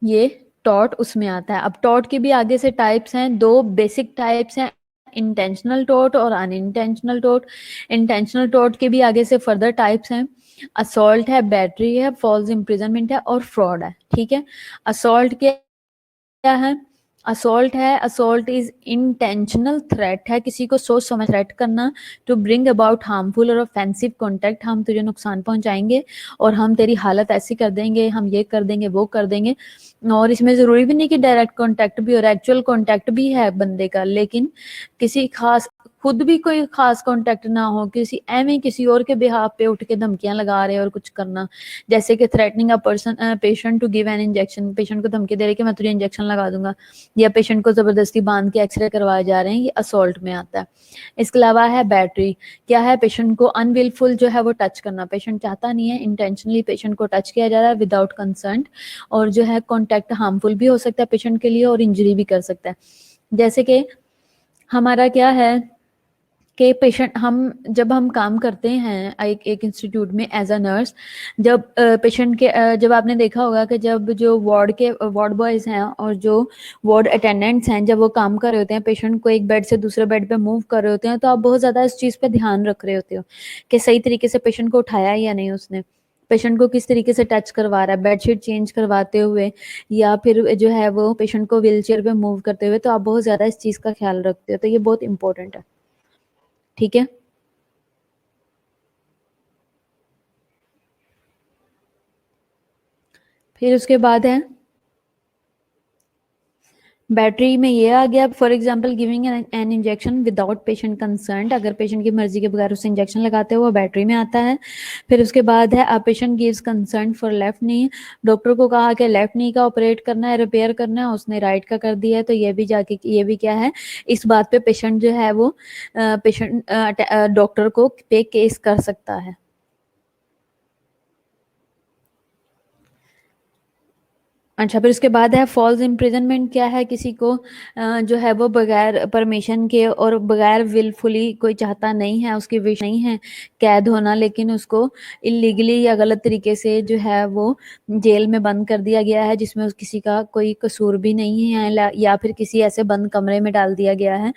ये, टॉर्ट उसमें आता है। अब टॉर्ट के भी आगे से टाइप्स हैं, दो बेसिक टाइप्स हैं, इंटेंशनल टॉर्ट और अनइंटेंशनल टॉर्ट। इंटेंशनल टॉर्ट के भी आगे से फर्दर टाइप्स हैं, असॉल्ट है, बैटरी है, फॉल्स इम्प्रिजनमेंट है और फ्रॉड है, ठीक है। असॉल्ट क्या है, असॉल्ट है, असॉल्ट इज इंटेंशनल थ्रेट है, किसी को सोच समझ थ्रेट करना, टू ब्रिंग अबाउट हार्मफुल और ऑफेंसिव कॉन्टेक्ट, हम तुझे नुकसान पहुंचाएंगे और हम तेरी हालत ऐसी कर देंगे, हम ये कर देंगे वो कर देंगे। और इसमें जरूरी भी नहीं कि डायरेक्ट कांटेक्ट भी और एक्चुअल कांटेक्ट भी है बंदे का, लेकिन किसी खास, खुद भी कोई खास कांटेक्ट ना हो, किसी एवं किसी और के बिहाफ पे उठ के धमकियां लगा रहे और कुछ करना, जैसे कि threatening a person patient to give an injection, patient को धमकी दे रहे कि मैं तुझे इंजेक्शन लगा दूंगा, या पेशेंट को जबरदस्ती बांध के एक्सरे करवाए जा रहे हैं, ये असॉल्ट में आता है। इसके अलावा है बैटरी, क्या है, पेशेंट को अनविलफुल जो है वो टच करना, पेशेंट चाहता नहीं है, इंटेंशनली पेशेंट को टच किया जा रहा है विदाउट कंसर्न, और जो है कॉन्टैक्ट हार्मफुल भी हो सकता है पेशेंट के लिए और इंजरी भी कर सकता है। जैसे कि हमारा क्या है कि पेशेंट, हम जब हम काम करते हैं एक इंस्टीट्यूट में एज अ नर्स, जब पेशेंट के जब आपने देखा होगा कि जब जो वार्ड बॉयज हैं और जो वार्ड अटेंडेंट्स हैं, जब वो काम कर रहे होते हैं, पेशेंट को एक बेड से दूसरे बेड पे मूव कर रहे होते हैं, तो आप बहुत ज़्यादा इस चीज़ पे ध्यान रख रहे होते हो कि सही तरीके से पेशेंट को उठाया या नहीं उसने, पेशेंट को किस तरीके से टच करवा रहा है, बेडशीट चेंज करवाते हुए या फिर जो है वो पेशेंट को व्हील चेयर पे मूव करते हुए, तो आप बहुत ज़्यादा इस चीज़ का ख्याल रखते हो, तो ये बहुत इंपॉर्टेंट है, ठीक है। फिर उसके बाद है बैटरी में ये आ गया, for example giving an injection without patient concern, अगर पेशेंट की मर्जी के बगैर उसे इंजेक्शन लगाते हो वो बैटरी में आता है। फिर उसके बाद है, a patient gives concern for left knee, doctor को कहा कि लेफ्ट नी का ऑपरेट करना है, रिपेयर करना है, उसने राइट का कर दिया है, तो ये भी जाके, ये भी क्या है, इस बात पे पेशेंट जो है वो पेशेंट डॉक्टर को पे केस कर सकता है। अच्छा, फिर उसके बाद है फॉल्स इम्प्रिजनमेंट, क्या है, किसी को जो है वो बगैर परमिशन के और बगैर विलफुली, कोई चाहता नहीं है, उसकी विश नहीं है कैद होना, लेकिन उसको इलीगली या गलत तरीके से जो है वो जेल में बंद कर दिया गया है, जिसमें किसी का कोई कसूर भी नहीं है, या फिर किसी ऐसे बंद कमरे में डाल दिया गया है,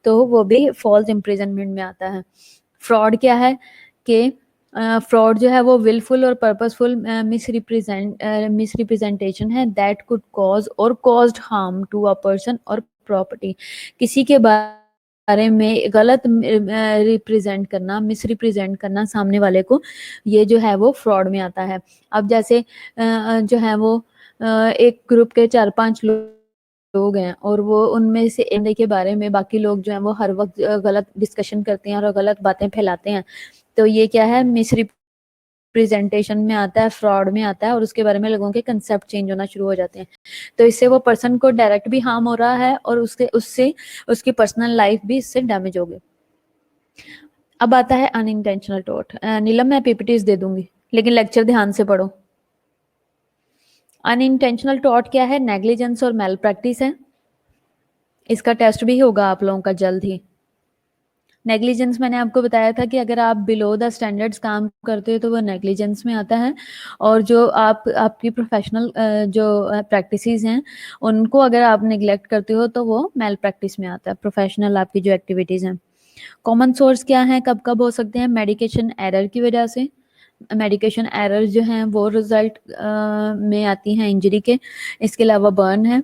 तो वो भी फॉल्स इम्प्रिजनमेंट में आता है। फ्रॉड क्या है कि फ्रॉड जो है वो विलफुल और पर्पसफुल मिसरिप्रेजेंटेशन है दैट कुड कॉज और caused harm to a person और प्रॉपर्टी, किसी के बारे में गलत रिप्रेजेंट करना, मिसरिप्रेजेंट करना सामने वाले को, ये जो है वो फ्रॉड में आता है। अब जैसे जो है वो एक ग्रुप के 4-5 लोग हैं और वो उनमें से एक के बारे में बाकी लोग जो हैं वो हर वक्त गलत डिस्कशन करते हैं और गलत बातें फैलाते हैं, तो ये क्या है, मिसरिप्रेजेंटेशन में आता है, फ्रॉड में आता है, और उसके बारे में लोगों के कंसेप्ट चेंज होना शुरू हो जाते हैं, तो इससे वो पर्सन को डायरेक्ट भी हार्म हो रहा है और उससे उससे उसकी पर्सनल लाइफ भी इससे डैमेज हो गई। अब आता है अनइंटेंशनल टॉर्ट। नीलम, मैं पीपीटीज दे दूंगी लेकिन लेक्चर ध्यान से पढ़ो। अनइंटेंशनल टॉर्ट क्या है, नेग्लिजेंस और मेल प्रैक्टिस है, इसका टेस्ट भी होगा आप लोगों का जल्द ही। नेग्लिजेंस मैंने आपको बताया था कि अगर आप बिलो द स्टैंडर्ड्स काम करते हो तो वो नेग्लिजेंस में आता है, और जो आपकी प्रोफेशनल जो प्रैक्टिसेस हैं उनको अगर आप निगलेक्ट करते हो तो वो मेल प्रैक्टिस में आता है, प्रोफेशनल आपकी जो एक्टिविटीज़ हैं। कॉमन सोर्स क्या है, कब कब हो सकते हैं, मेडिकेशन एरर की वजह से, मेडिकेशन एरर जो हैं वो रिजल्ट में आती हैं इंजरी के। इसके अलावा बर्न है,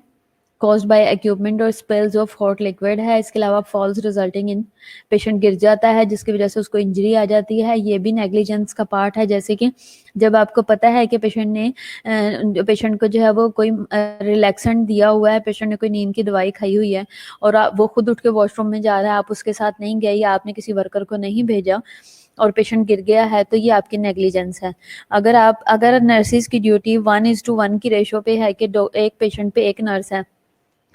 कॉज्ड बाय इक्विपमेंट और स्पेल्स ऑफ हॉट लिक्विड है। इसके अलावा फॉल्स रिजल्टिंग इन, पेशेंट गिर जाता है जिसकी वजह से उसको इंजरी आ जाती है, ये भी नेग्लिजेंस का पार्ट है। जैसे कि जब आपको पता है कि पेशेंट को जो है वो कोई रिलैक्सेंट दिया हुआ है, पेशेंट ने कोई नींद की दवाई खाई हुई है और वो खुद उठ के वॉशरूम में जा रहा है, आप उसके साथ नहीं गए या आपने किसी वर्कर को नहीं भेजा और पेशेंट गिर गया है, तो ये आपकी नेग्लिजेंस है। अगर नर्सिस की ड्यूटी 1:1 की रेशो पे है कि एक पेशेंट पे एक नर्स है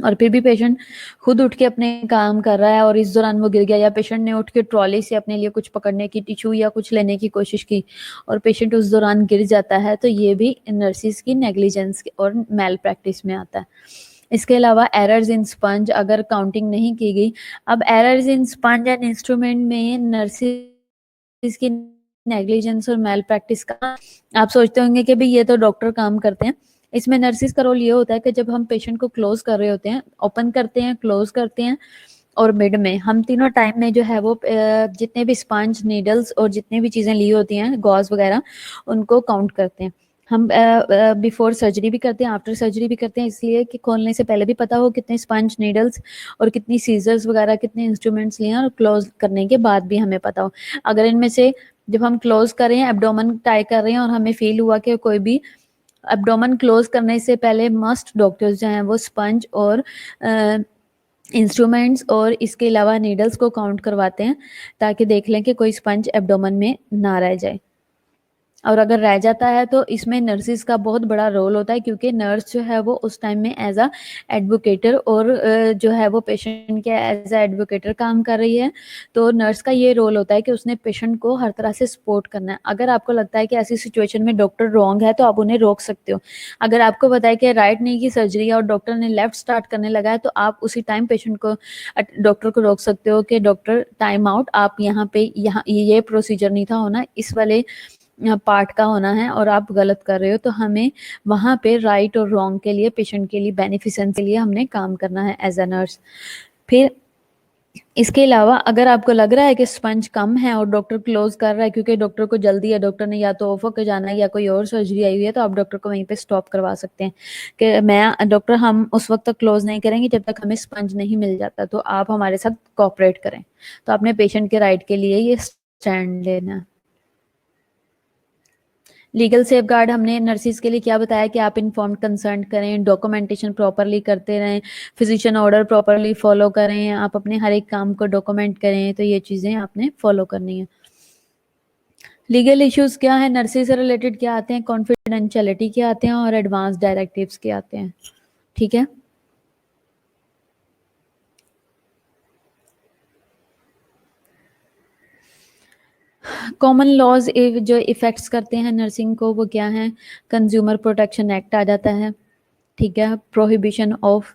और फिर भी पेशेंट खुद उठ के अपने काम कर रहा है और इस दौरान वो गिर गया, या पेशेंट ने उठ के ट्रॉली से अपने लिए कुछ पकड़ने की, टिश्यू या कुछ लेने की कोशिश की और पेशेंट उस दौरान गिर जाता है, तो ये भी नर्सिस की नेग्लिजेंस और मेल प्रैक्टिस में आता है। इसके अलावा एरर्स इन स्पंज, अगर काउंटिंग नहीं की गई। अब errors in sponge and instrument में नर्सिस की नेग्लिजेंस और मेल प्रैक्टिस का, आप सोचते होंगे कि भाई ये तो डॉक्टर काम करते हैं। इसमें नर्सिस का रोल ये होता है कि जब हम पेशेंट को क्लोज कर रहे होते हैं, ओपन करते हैं, क्लोज करते हैं और मिड में, हम तीनों टाइम में जो है वो जितने भी स्पंज, नीडल्स और जितने भी चीज़ें ली होती हैं, गॉज वगैरह, उनको काउंट करते हैं। हम बिफोर सर्जरी भी करते हैं, आफ्टर सर्जरी भी करते हैं, इसलिए कि खोलने से पहले भी पता हो कितने स्पंज, नीडल्स और कितनी सीजर्स वगैरह, कितने इंस्ट्रूमेंट्स लिए हैं, और क्लोज करने के बाद भी हमें पता हो। अगर इनमें से जब हम क्लोज कर रहे हैं, एब्डोमेन टाई कर रहे हैं और हमें फील हुआ कि कोई भी एब्डोमेन क्लोज करने से पहले मस्ट डॉक्टर्स जो हैं वो स्पंज और इंस्ट्रूमेंट्स और इसके अलावा नीडल्स को काउंट करवाते हैं, ताकि देख लें कि कोई स्पंज एब्डोमेन में ना रह जाए। और अगर रह जाता है तो इसमें नर्सिस का बहुत बड़ा रोल होता है, क्योंकि नर्स जो है वो उस टाइम में एज अ एडवोकेटर और जो है वो पेशेंट के एज अ एडवोकेटर काम कर रही है। तो नर्स का ये रोल होता है कि उसने पेशेंट को हर तरह से सपोर्ट करना है। अगर आपको लगता है कि ऐसी सिचुएशन में डॉक्टर रॉन्ग है तो आप उन्हें रोक सकते हो। अगर आपको पता है कि राइट नी की सर्जरी है और डॉक्टर ने लेफ्ट स्टार्ट करने लगा है, तो आप उसी टाइम पेशेंट को, डॉक्टर को रोक सकते हो कि डॉक्टर टाइम आउट, आप यहाँ पे, यहाँ ये प्रोसीजर नहीं था होना, इस वाले पार्ट का होना है और आप गलत कर रहे हो। तो हमें वहाँ पे राइट और रॉन्ग के लिए, पेशेंट के लिए, बेनिफिसेंस के लिए हमने काम करना है एज अ नर्स। फिर इसके अलावा अगर आपको लग रहा है कि स्पंज कम है और डॉक्टर क्लोज कर रहा है क्योंकि डॉक्टर को जल्दी है, डॉक्टर ने या तो ऑफ होकर जाना है या कोई और सर्जरी आई हुई है, तो आप डॉक्टर को वहीं पे स्टॉप करवा सकते हैं कि मैं डॉक्टर, हम उस वक्त तक क्लोज नहीं करेंगे जब तक हमें स्पंज नहीं मिल जाता, तो आप हमारे साथ कोऑपरेट करें। तो अपने पेशेंट के राइट के लिए ये स्टैंड लेना है। लीगल सेफ गार्ड हमने नर्सिस के लिए क्या बताया कि आप इन्फॉर्म्ड कंसर्न करें, डॉक्यूमेंटेशन प्रॉपरली करते रहें, फिजिशियन ऑर्डर प्रॉपरली फॉलो करें, आप अपने हर एक काम को डॉक्यूमेंट करें, तो ये चीज़ें आपने फॉलो करनी है। लीगल इश्यूज क्या है, नर्सिस से रिलेटेड क्या आते हैं, कॉन्फिडेंशियलिटी के आते हैं और एडवांस डायरेक्टिव्स के आते हैं। ठीक है, कॉमन लॉज जो इफेक्ट्स करते हैं नर्सिंग को, वो क्या है, कंज्यूमर प्रोटेक्शन एक्ट आ जाता है। ठीक है, prohibition of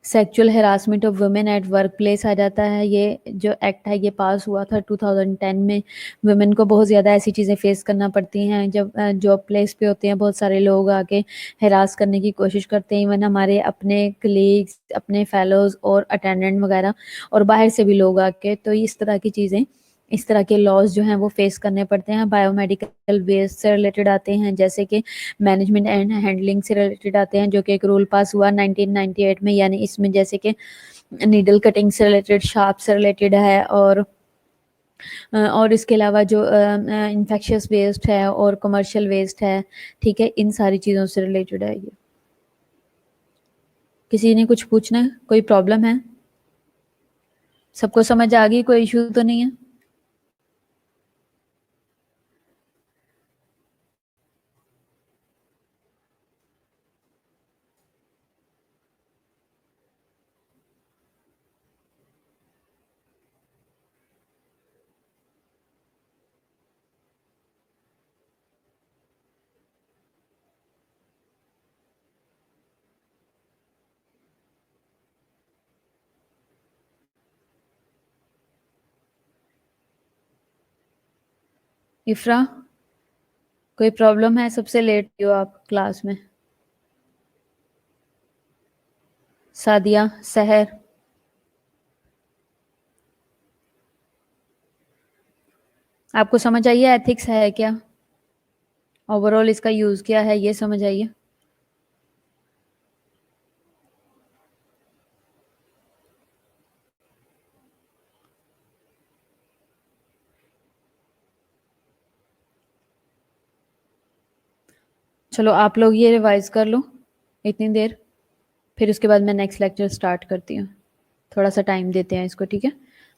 sexual harassment of women at work place आ जाता है। ये जो एक्ट है ये पास हुआ था 2010 में। वुमेन को बहुत ज़्यादा ऐसी चीज़ें फेस करना पड़ती हैं जब जॉब प्लेस पे होते हैं, बहुत सारे लोग आके हेरास करने की कोशिश करते हैं, इवन हमारे अपने कलीग्स, अपने फेलोज़ और अटेंडेंट वगैरह, और बाहर से भी लोग आके, तो इस तरह की चीज़ें, इस तरह के लॉज जो हैं वो फेस करने पड़ते हैं। बायोमेडिकल वेस्ट से रिलेटेड आते हैं, जैसे कि मैनेजमेंट एंड हैंडलिंग से रिलेटेड आते हैं, जो कि एक रूल पास हुआ 1998 में, यानी इसमें जैसे कि नीडल कटिंग से रिलेटेड, शार्प से रिलेटेड है, और इसके अलावा जो इन्फेक्शियस वेस्ट है और कमर्शियल वेस्ट है, ठीक है, इन सारी चीज़ों से रिलेटेड है ये। किसी ने कुछ पूछना है, कोई प्रॉब्लम है? सबको समझ आ गई, कोई इशू तो नहीं है? इफ्रा, कोई प्रॉब्लम है? सबसे लेट हो आप क्लास में। सादिया, सहर, आपको समझ आइए एथिक्स है क्या, ओवरऑल इसका यूज़ क्या है, ये समझ आइए। चलो आप लोग ये रिवाइज कर लो इतनी देर, फिर उसके बाद मैं नेक्स्ट लेक्चर स्टार्ट करती हूँ। थोड़ा सा टाइम देते हैं इसको, ठीक है?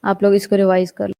आप लोग इसको रिवाइज कर लो।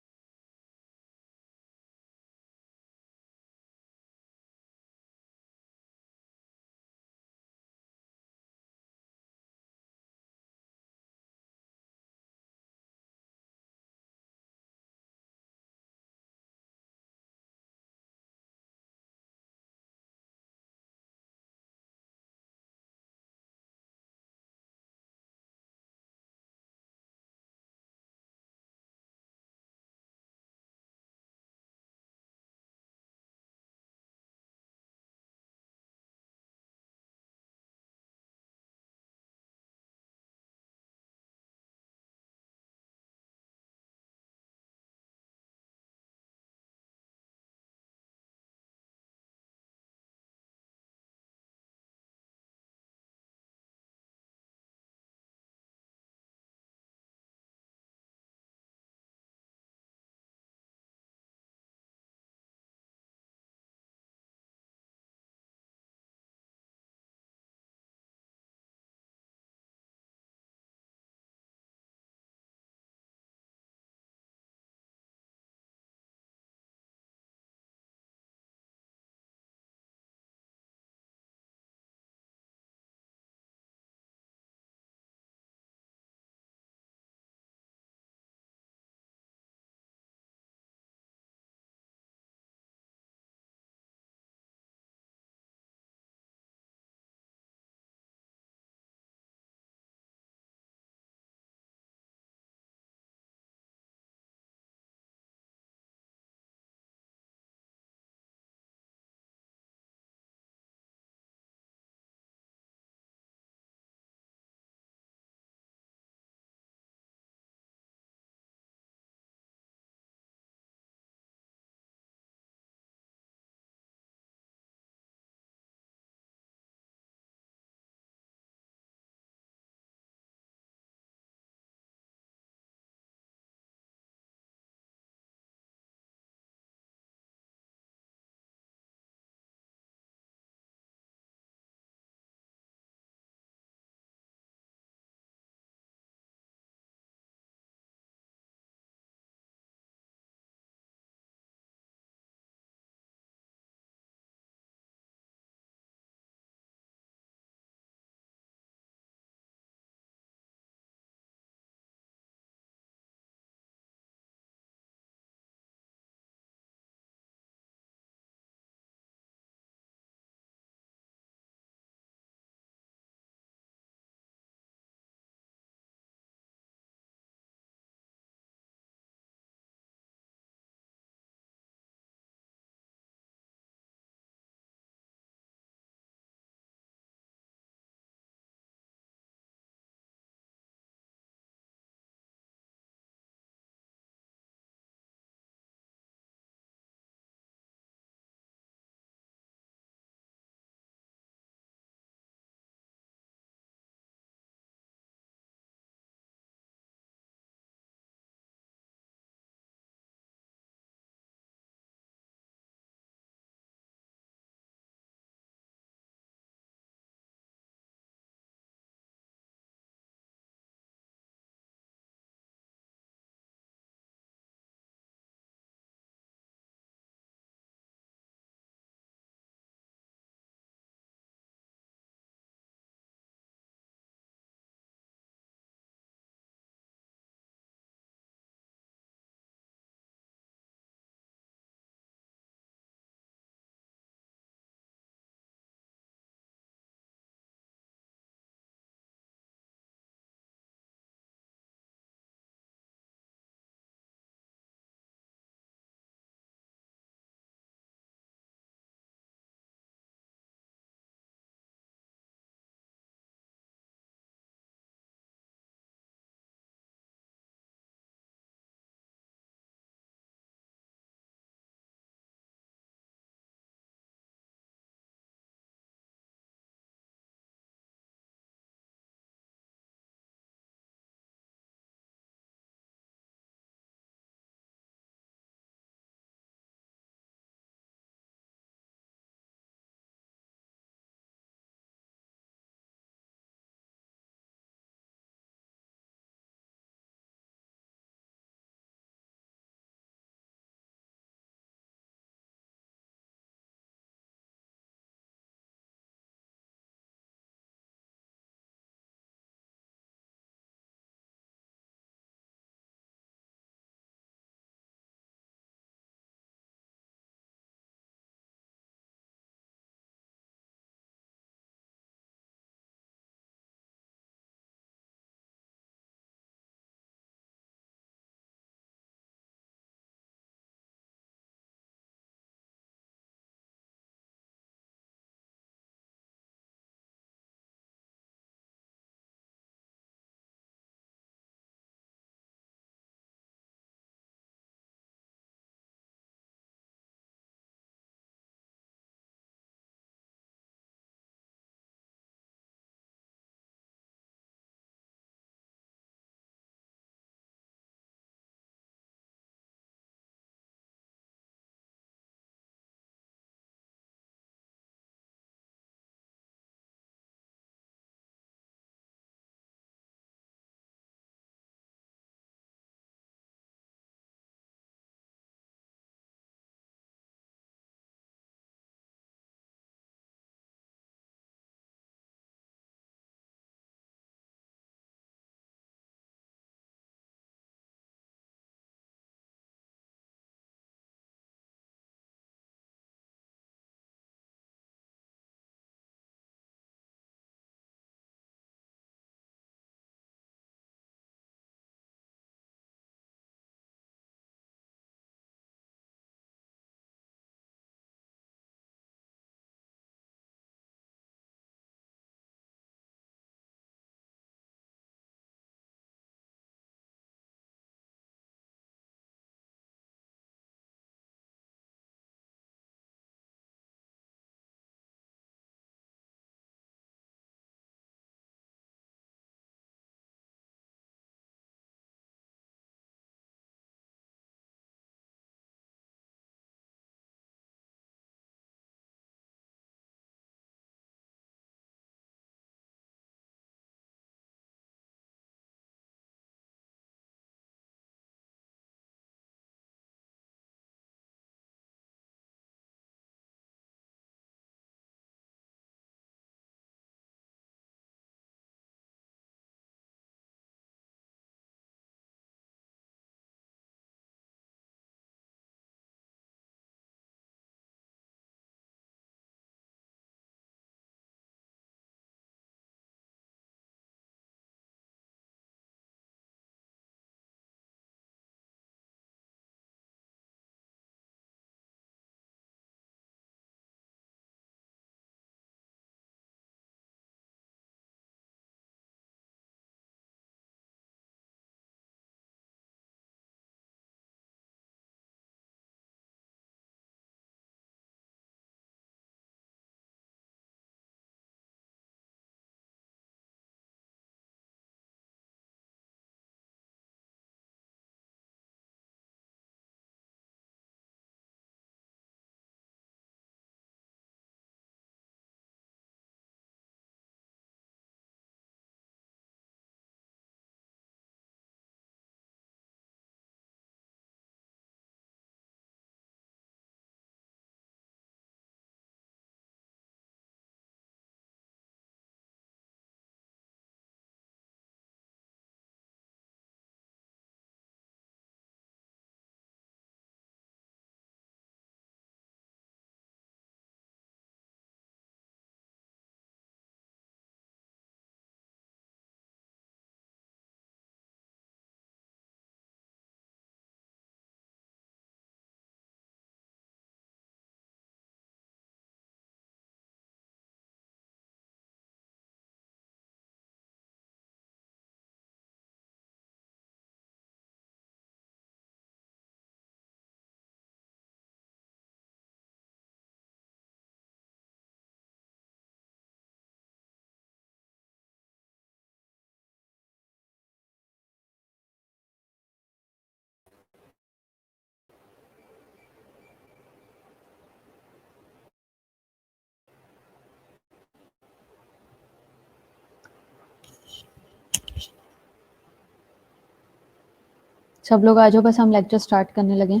सब लोग आ जाओ, बस हम लेक्चर स्टार्ट करने लगे।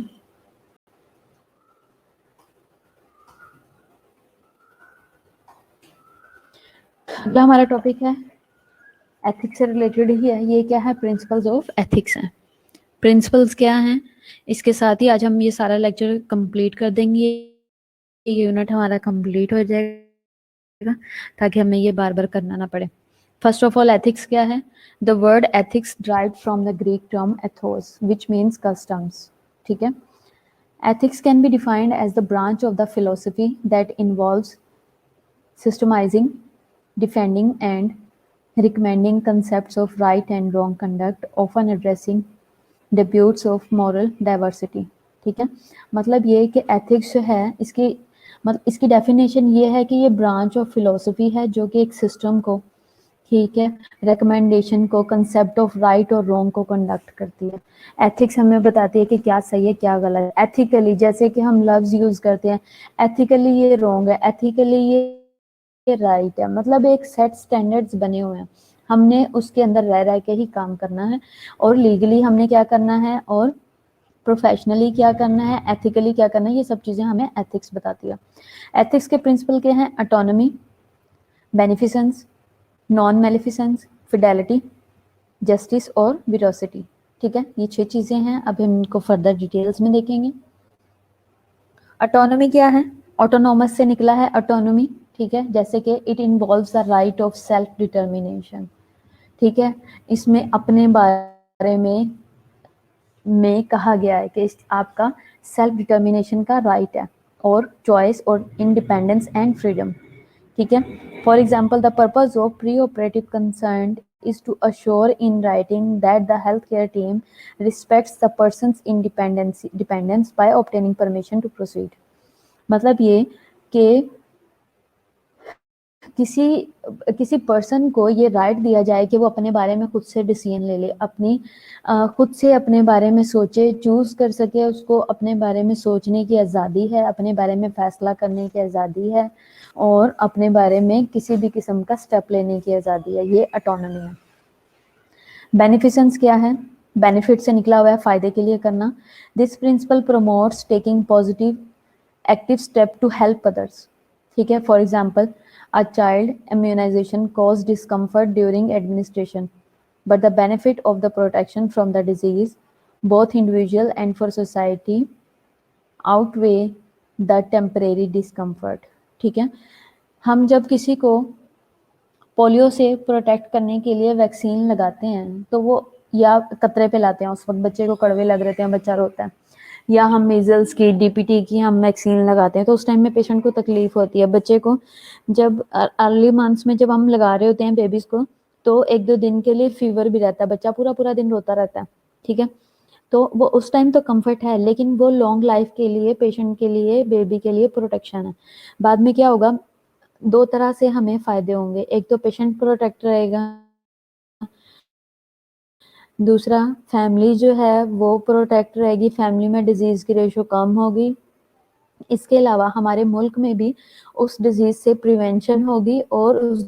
जो हमारा टॉपिक है एथिक्स से रिलेटेड ही है। ये क्या है? प्रिंसिपल्स ऑफ एथिक्स है। प्रिंसिपल्स क्या हैं, इसके साथ ही आज हम ये सारा लेक्चर कंप्लीट कर देंगे। ये यूनिट हमारा कंप्लीट हो जाएगा ताकि हमें ये बार बार करना ना पड़े। फर्स्ट ऑफ ऑल, एथिक्स क्या है? The word ethics drive from the Greek term Athos which means customs. ठीक है। Ethics can be defined as the branch of the philosophy that involves systemizing, defending, and recommending concepts of right and wrong conduct, often addressing disputes of moral diversity। ठीक है। मतलब ये कि एथिक्स जो है इसकी मतलब इसकी डेफिनेशन ये है कि ये ब्रांच ऑफ फिलोसफी है जो कि एक सिस्टम को, ठीक है, रिकमेंडेशन को, कंसेप्ट ऑफ राइट और रॉन्ग को कंडक्ट करती है। एथिक्स हमें बताती है कि क्या सही है क्या गलत है। एथिकली जैसे कि हम लफ्ज यूज करते हैं, एथिकली ये रॉन्ग है, एथिकली ये राइट है, मतलब एक सेट स्टैंडर्ड्स बने हुए हैं, हमने उसके अंदर रह रह के ही काम करना है। और लीगली हमने क्या करना है और प्रोफेशनली क्या करना है, एथिकली क्या करना है, ये सब चीजें हमें एथिक्स बताती है। एथिक्स के प्रिंसिपल क्या हैं? Autonomy, beneficence, non maleficence, fidelity, justice और विरोसिटी। ठीक है, ये 6 चीजें हैं। अब हम इनको फर्दर डिटेल्स में देखेंगे। ऑटोनॉमी क्या है? ऑटोनोमस से निकला है ऑटोनॉमी। ठीक है, जैसे कि it involves the right of self determination. ठीक है, इसमें अपने बारे में कहा गया है कि आपका सेल्फ डिटर्मिनेशन का राइट है और चॉइस और इंडिपेंडेंस एंड फ्रीडम। ठीक है। For example, the purpose of pre operative concern is to assure in writing that the healthcare team respects the person's dependence by obtaining permission to proceed। मतलब ये कि किसी किसी पर्सन को ये राइट दिया जाए कि वो अपने बारे में खुद से डिसीजन ले ले, अपनी खुद से अपने बारे में सोचे, चूज कर सके, उसको अपने बारे में सोचने की आज़ादी है, अपने बारे में फैसला करने की आज़ादी है और अपने बारे में किसी भी किस्म का स्टेप लेने की आज़ादी है। ये ऑटोनॉमी है। बेनिफिसेंस क्या है? बेनिफिट से निकला हुआ है फायदे के लिए करना। This principle promotes taking positive active step to help others. ठीक है। For example, a child immunization caused discomfort during administration, but the benefit of the protection from the disease, both individual and for society, outweigh the temporary discomfort। ठीक है। हम जब किसी को पोलियो से प्रोटेक्ट करने के लिए वैक्सीन लगाते हैं तो वो या कतरे पे लाते हैं, उस वक्त बच्चे को कड़वे लग रहे हैं, बच्चा रोता है, या हम मीजल्स की, डीपीटी की हम वैक्सीन लगाते हैं तो उस टाइम में पेशेंट को तकलीफ होती है। बच्चे को जब अर्ली मंथ्स में जब हम लगा रहे होते हैं बेबीज को तो 1-2 दिन के लिए फीवर भी रहता है, बच्चा पूरा पूरा दिन रोता रहता है। ठीक है, तो वो उस टाइम तो कंफर्ट है, लेकिन वो लॉन्ग लाइफ के लिए, पेशेंट के लिए, बेबी के लिए प्रोटेक्शन है। बाद में क्या होगा? 2 तरह से हमें फायदे होंगे, एक तो पेशेंट प्रोटेक्ट रहेगा, दूसरा फैमिली जो है वो प्रोटेक्ट रहेगी, फैमिली में डिजीज की रेशो कम होगी। इसके अलावा हमारे मुल्क में भी उस डिजीज से प्रिवेंशन होगी और उस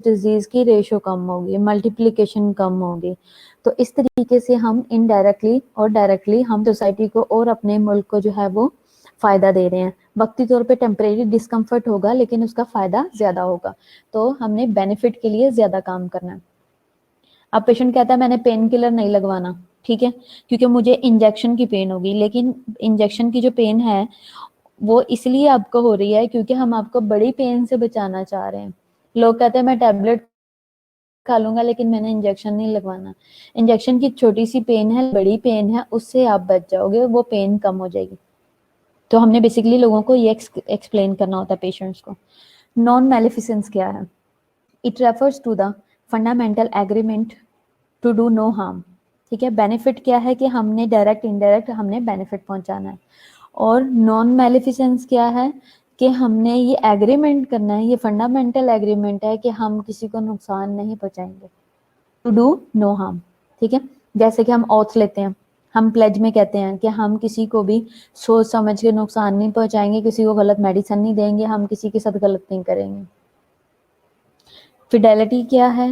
डिजीज की रेशो कम होगी, मल्टीप्लिकेशन कम होगी। तो इस तरीके से हम इनडायरेक्टली और डायरेक्टली हम सोसाइटी को और अपने मुल्क को जो है वो फायदा दे रहे हैं। वक्ती तौर पे टेम्परेरी डिस्कम्फर्ट होगा लेकिन उसका फायदा ज्यादा होगा, तो हमने बेनिफिट के लिए ज्यादा काम करना है। अब पेशेंट कहता है मैंने पेन किलर नहीं लगवाना, ठीक है, क्योंकि मुझे इंजेक्शन की पेन होगी, लेकिन इंजेक्शन की जो पेन है वो इसलिए आपको हो रही है क्योंकि हम आपको बड़ी पेन से बचाना चाह रहे हैं। लोग कहते हैं मैं टैबलेट खा लूंगा लेकिन मैंने इंजेक्शन नहीं लगवाना। इंजेक्शन की छोटी सी पेन है, बड़ी पेन है, उससे आप बच जाओगे, वो पेन कम हो जाएगी। तो हमने बेसिकली लोगों को ये एक्सप्लेन करना होता है पेशेंट्स को। नॉन मेलिफिसेंस क्या है? It refers to the fundamental agreement to do no harm. ठीक है, बेनिफिट क्या है कि हमने डायरेक्ट इनडायरेक्ट हमने बेनिफिट पहुंचाना है। और नॉन मेलिफिसेंस क्या है कि हमने ये एग्रीमेंट करना है, ये फंडामेंटल एग्रीमेंट है कि हम किसी को नुकसान नहीं पहुंचाएंगे, टू डू नो हार्म। ठीक है, जैसे कि हम ऑथ लेते हैं, हम प्लेज में कहते हैं कि हम किसी को भी सोच समझ के नुकसान नहीं पहुंचाएंगे, किसी को गलत मेडिसिन नहीं देंगे, हम किसी के साथ गलत नहीं करेंगे। फिडेलिटी क्या है?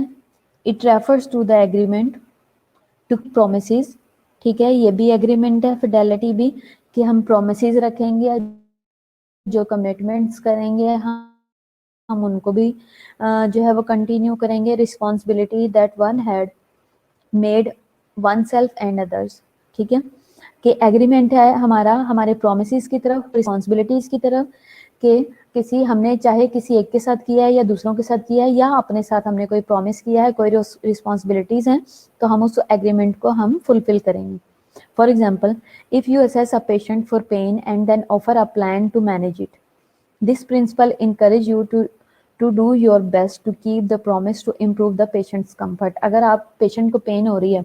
It refers to the agreement to promises ठीक है, ये भी एग्रीमेंट है, फिडेलिटी भी, कि हम प्रोमिसेस रखेंगे, जो कमिटमेंट्स करेंगे हम उनको भी जो है वो कंटिन्यू करेंगे। Responsibility that one had made one self and others, ठीक है, कि एग्रीमेंट है हमारा हमारे प्रोमिसेस की तरफ, रिस्पॉन्सिबिलिटीज की तरफ, कि किसी हमने चाहे किसी एक के साथ किया है या दूसरों के साथ किया है या अपने साथ हमने कोई प्रॉमिस किया है, कोई रिस्पॉन्सिबिलिटीज हैं, तो हम उस एग्रीमेंट को हम फुलफिल करेंगे। For example, if you assess a patient for pain and then offer a plan to manage it, this principle encourage you to do your best to keep the promise to improve the patient's comfort। अगर आप पेशेंट को पेन हो रही है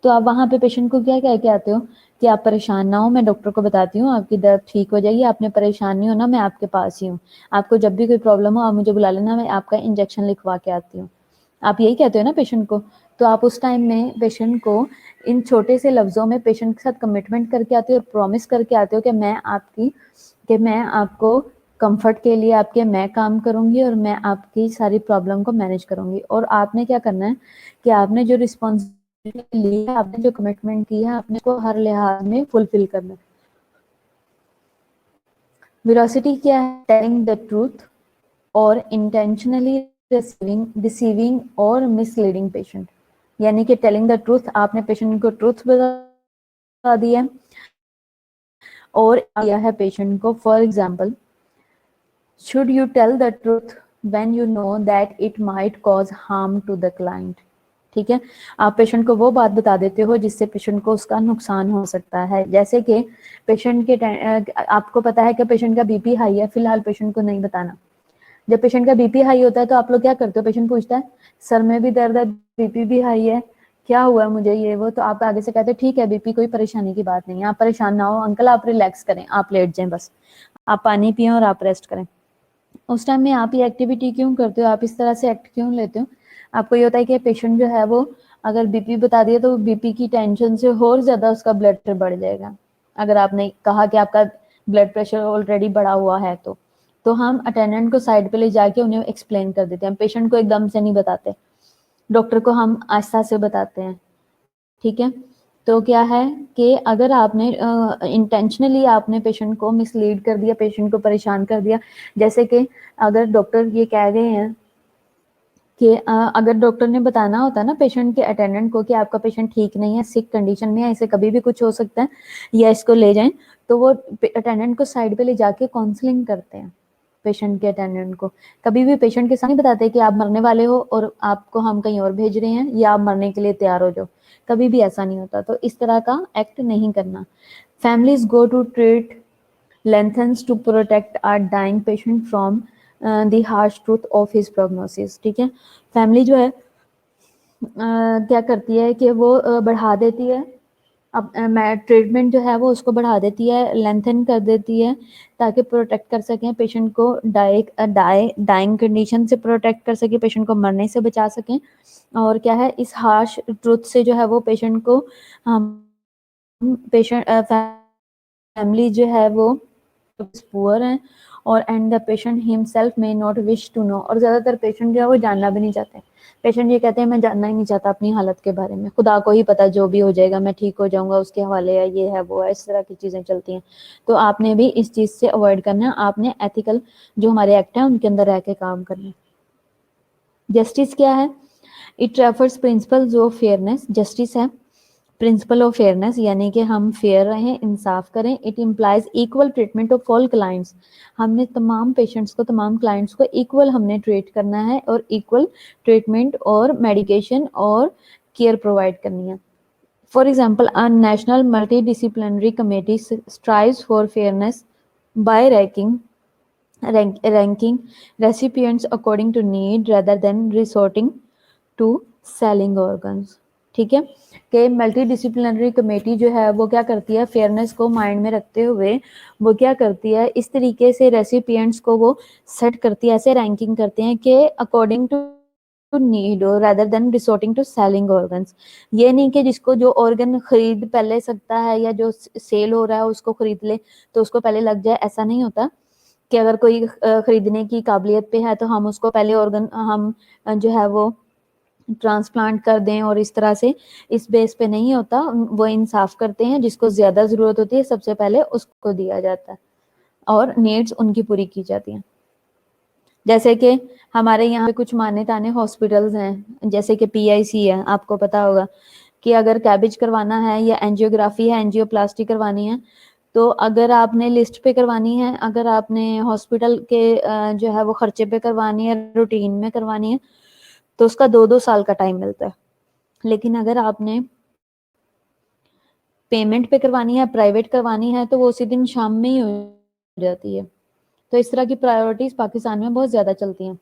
तो आप वहाँ पे पेशेंट को क्या कह के आते हो कि आप परेशान ना हो, मैं डॉक्टर को बताती हूँ, आपकी दर्द ठीक हो जाएगी, आपने परेशान नहीं होना, मैं आपके पास ही हूँ, आपको जब भी कोई प्रॉब्लम हो आप मुझे बुला लेना, मैं आपका इंजेक्शन लिखवा के आती हूँ। आप यही कहते हो ना पेशेंट को। तो आप उस टाइम में पेशेंट को इन छोटे से लफ्जों में पेशेंट के साथ कमिटमेंट करके आते हो और प्रॉमिस करके आते हो कि मैं आपको कंफर्ट के लिए आपके मैं काम करूंगी और मैं आपकी सारी प्रॉब्लम को मैनेज करूंगी। और आपने क्या करना है कि आपने जो रिस्पॉन्सिबिलिटी ली है, आपने जो कमिटमेंट की है, आपने को हर लिहाज में फुलफिल करना है। वेरोसिटी क्या है? टेलिंग द ट्रूथ और इंटेंशनली डिसीविंग और मिसलीडिंग पेशेंट, यानी कि टेलिंग द ट्रूथ, आपने पेशेंट को ट्रूथ बता दिया है और दिया है पेशेंट को। For example, should you tell the truth when you know that it might cause harm to the client, ठीक है, आप पेशेंट को वो बात बता देते हो जिससे पेशेंट को उसका नुकसान हो सकता है। जैसे कि पेशेंट के आपको पता है कि पेशेंट का बीपी हाई है, फिलहाल पेशेंट को नहीं बताना। जब पेशेंट का बीपी हाई होता है तो आप लोग क्या करते हो, पेशेंट पूछता है सर में भी दर्द है, बीपी भी हाई है, क्या हुआ मुझे, ये वो, तो आप आगे से कहते हो ठीक है बीपी, कोई परेशानी की बात नहीं है, आप परेशान ना हो अंकल, आप रिलैक्स करें, आप लेट जाएं, बस आप पानी पिए और आप रेस्ट करें। उस टाइम में आप ये एक्टिविटी क्यों करते हो, आप इस तरह से एक्ट क्यों लेते हो? आपको ये होता है कि पेशेंट जो है वो अगर बीपी बता दिया तो बीपी की टेंशन से और ज्यादा उसका ब्लड प्रेशर बढ़ जाएगा। अगर आपने कहा कि आपका ब्लड प्रेशर ऑलरेडी बढ़ा हुआ है तो हम अटेंडेंट को साइड पे ले जाके उन्हें एक्सप्लेन कर देते हैं। पेशेंट को एकदम से नहीं बताते, डॉक्टर को हम आस्ता से बताते हैं, ठीक है। तो क्या है कि अगर आपने इंटेंशनली आपने पेशेंट को मिसलीड कर दिया, पेशेंट को परेशान कर दिया, जैसे कि अगर डॉक्टर ये कह रहे हैं कि अगर डॉक्टर ने बताना होता है ना पेशेंट के अटेंडेंट को कि आपका पेशेंट ठीक नहीं है, सिक कंडीशन में है, इसे कभी भी कुछ हो सकता है या इसको ले जाएं, तो वो अटेंडेंट को साइड पे ले जाके काउंसलिंग करते हैं पेशेंट के अटेंडेंट को। कभी भी पेशेंट के सामने बताते हैं कि आप मरने वाले हो और आपको हम कहीं और भेज रहे हैं या आप मरने के लिए तैयार हो जाओ, कभी भी ऐसा नहीं होता। तो इस तरह का एक्ट नहीं करना। Families go to great lengths to protect our dying patient from the harsh truth of his prognosis, ठीक है। फैमिली जो है क्या करती है कि वो बढ़ा देती है, अब ट्रीटमेंट जो है वो उसको बढ़ा देती है, लेंथन कर देती है, ताकि प्रोटेक्ट कर सकें पेशेंट को डाइंग कंडीशन से प्रोटेक्ट कर सके, पेशेंट को मरने से बचा सकें। और क्या है, इस हार्श ट्रूथ से जो है वो पेशेंट को हम पेशेंट फैमिली जो है वो पुअर है और and the patient himself may not wish to know, और ज़्यादातर पेशेंट जो है वो जानना भी नहीं चाहते। पेशेंट ये कहते हैं मैं जानना ही नहीं चाहता अपनी हालत के बारे में, खुदा को ही पता, जो भी हो जाएगा मैं ठीक हो जाऊंगा, उसके हवाले है, ये है वो है, इस तरह की चीज़ें चलती हैं। तो आपने भी इस चीज़ से अवॉइड करना है, आपने एथिकल जो हमारे एक्ट है उनके अंदर रह के काम करना है। जस्टिस क्या है? It refers principles of fairness, justice है प्रिंसिपल ऑफ फेयरनेस, यानी कि हम फेयर रहें, इंसाफ करें। It implies equal treatment of all clients, हमने तमाम पेशेंट्स को, तमाम क्लाइंट्स को इक्वल हमने ट्रीट करना है और इक्वल ट्रीटमेंट और मेडिकेशन और केयर प्रोवाइड करनी है। For example, a national multidisciplinary committee strives for fairness by ranking recipients according to need rather than resorting to selling organs, ठीक है। कि मल्टी डिसिप्लिनरी कमेटी जो है वो क्या करती है, फेयरनेस को माइंड में रखते हुए वो क्या करती है, इस तरीके से रेसिपिएंट्स को वो सेट करती है, ऐसे रैंकिंग करते हैं कि अकॉर्डिंग टू नीड और rather than resorting to selling organs। ये नहीं कि जिसको जो ऑर्गन खरीद पहले सकता है या जो सेल हो रहा है उसको खरीद ले तो उसको पहले लग जाए, ऐसा नहीं होता। कि अगर कोई खरीदने की काबिलियत पे है तो हम उसको पहले ऑर्गन हम जो है वो ट्रांसप्लांट कर दें और इस तरह से इस बेस पे नहीं होता, वो इंसाफ करते हैं, जिसको ज़्यादा ज़रूरत होती है सबसे पहले उसको दिया जाता है और नीड्स उनकी पूरी की जाती हैं। जैसे कि हमारे यहाँ पे कुछ माने ताने हॉस्पिटल्स हैं, जैसे कि पीआईसी है, आपको पता होगा कि अगर कैबेज करवाना है या एंजियोग्राफी है, एंजियोप्लास्टी करवानी है, तो अगर आपने लिस्ट पे करवानी है, अगर आपने हॉस्पिटल के जो है वो खर्चे पे करवानी है, रूटीन में करवानी है, तो उसका 2-2 साल का टाइम मिलता है। लेकिन अगर आपने पेमेंट पे करवानी है, प्राइवेट करवानी है, तो वो उसी दिन शाम में ही हो जाती है। तो इस तरह की प्रायोरिटीज पाकिस्तान में बहुत ज़्यादा चलती हैं।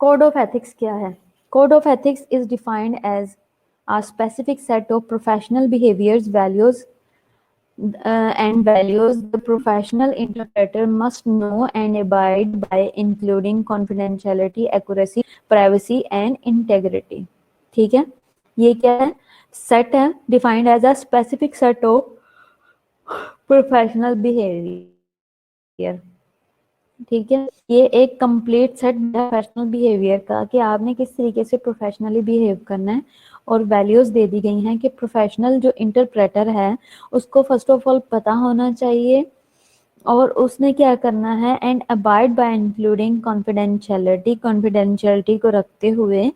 कोड ऑफ एथिक्स क्या है? Code of ethics is defined as a specific set of professional behaviors, values, and values the professional interpreter must know and abide by, including confidentiality, accuracy, privacy and integrity. ठीक है, ये क्या है? सेट है, defined as a specific set of professional behaviour. ठीक है, ये एक कंप्लीट सेट प्रोफेशनल बिहेवियर का कि आपने किस तरीके से प्रोफेशनली बिहेव करना है, और वैल्यूज दे दी गई हैं कि प्रोफेशनल जो इंटरप्रेटर है उसको फर्स्ट ऑफ ऑल पता होना चाहिए और उसने क्या करना है, and abide by including confidentiality, confidentiality को रखते हुए,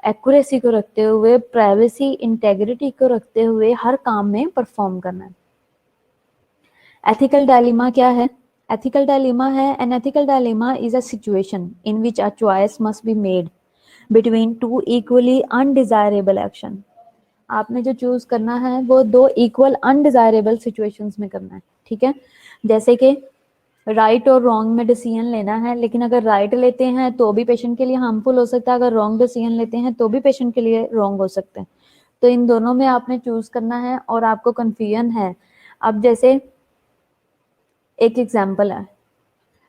एक्यूरेसी को रखते हुए, प्राइवेसी इंटेग्रिटी को रखते हुए हर काम में परफॉर्म करना है। एथिकल डायलेमा क्या है? Ethical dilemma है, an ethical dilemma is a situation in which a choice must be made between two equally undesirable action. आपने जो चूज करना है वो दो इक्वल अनडिजायरेबल सिचुएशंस में करना है। ठीक है, जैसे कि राइट और रॉन्ग में डिसीजन लेना है, लेकिन अगर राइट लेते हैं तो भी पेशेंट के लिए हार्मफुल हो सकता है, अगर रॉन्ग डिसीजन लेते हैं तो भी पेशेंट के लिए रॉन्ग हो सकते हैं। तो इन दोनों में आपने चूज करना है और आपको कन्फ्यूजन है। अब जैसे एक एग्जांपल है,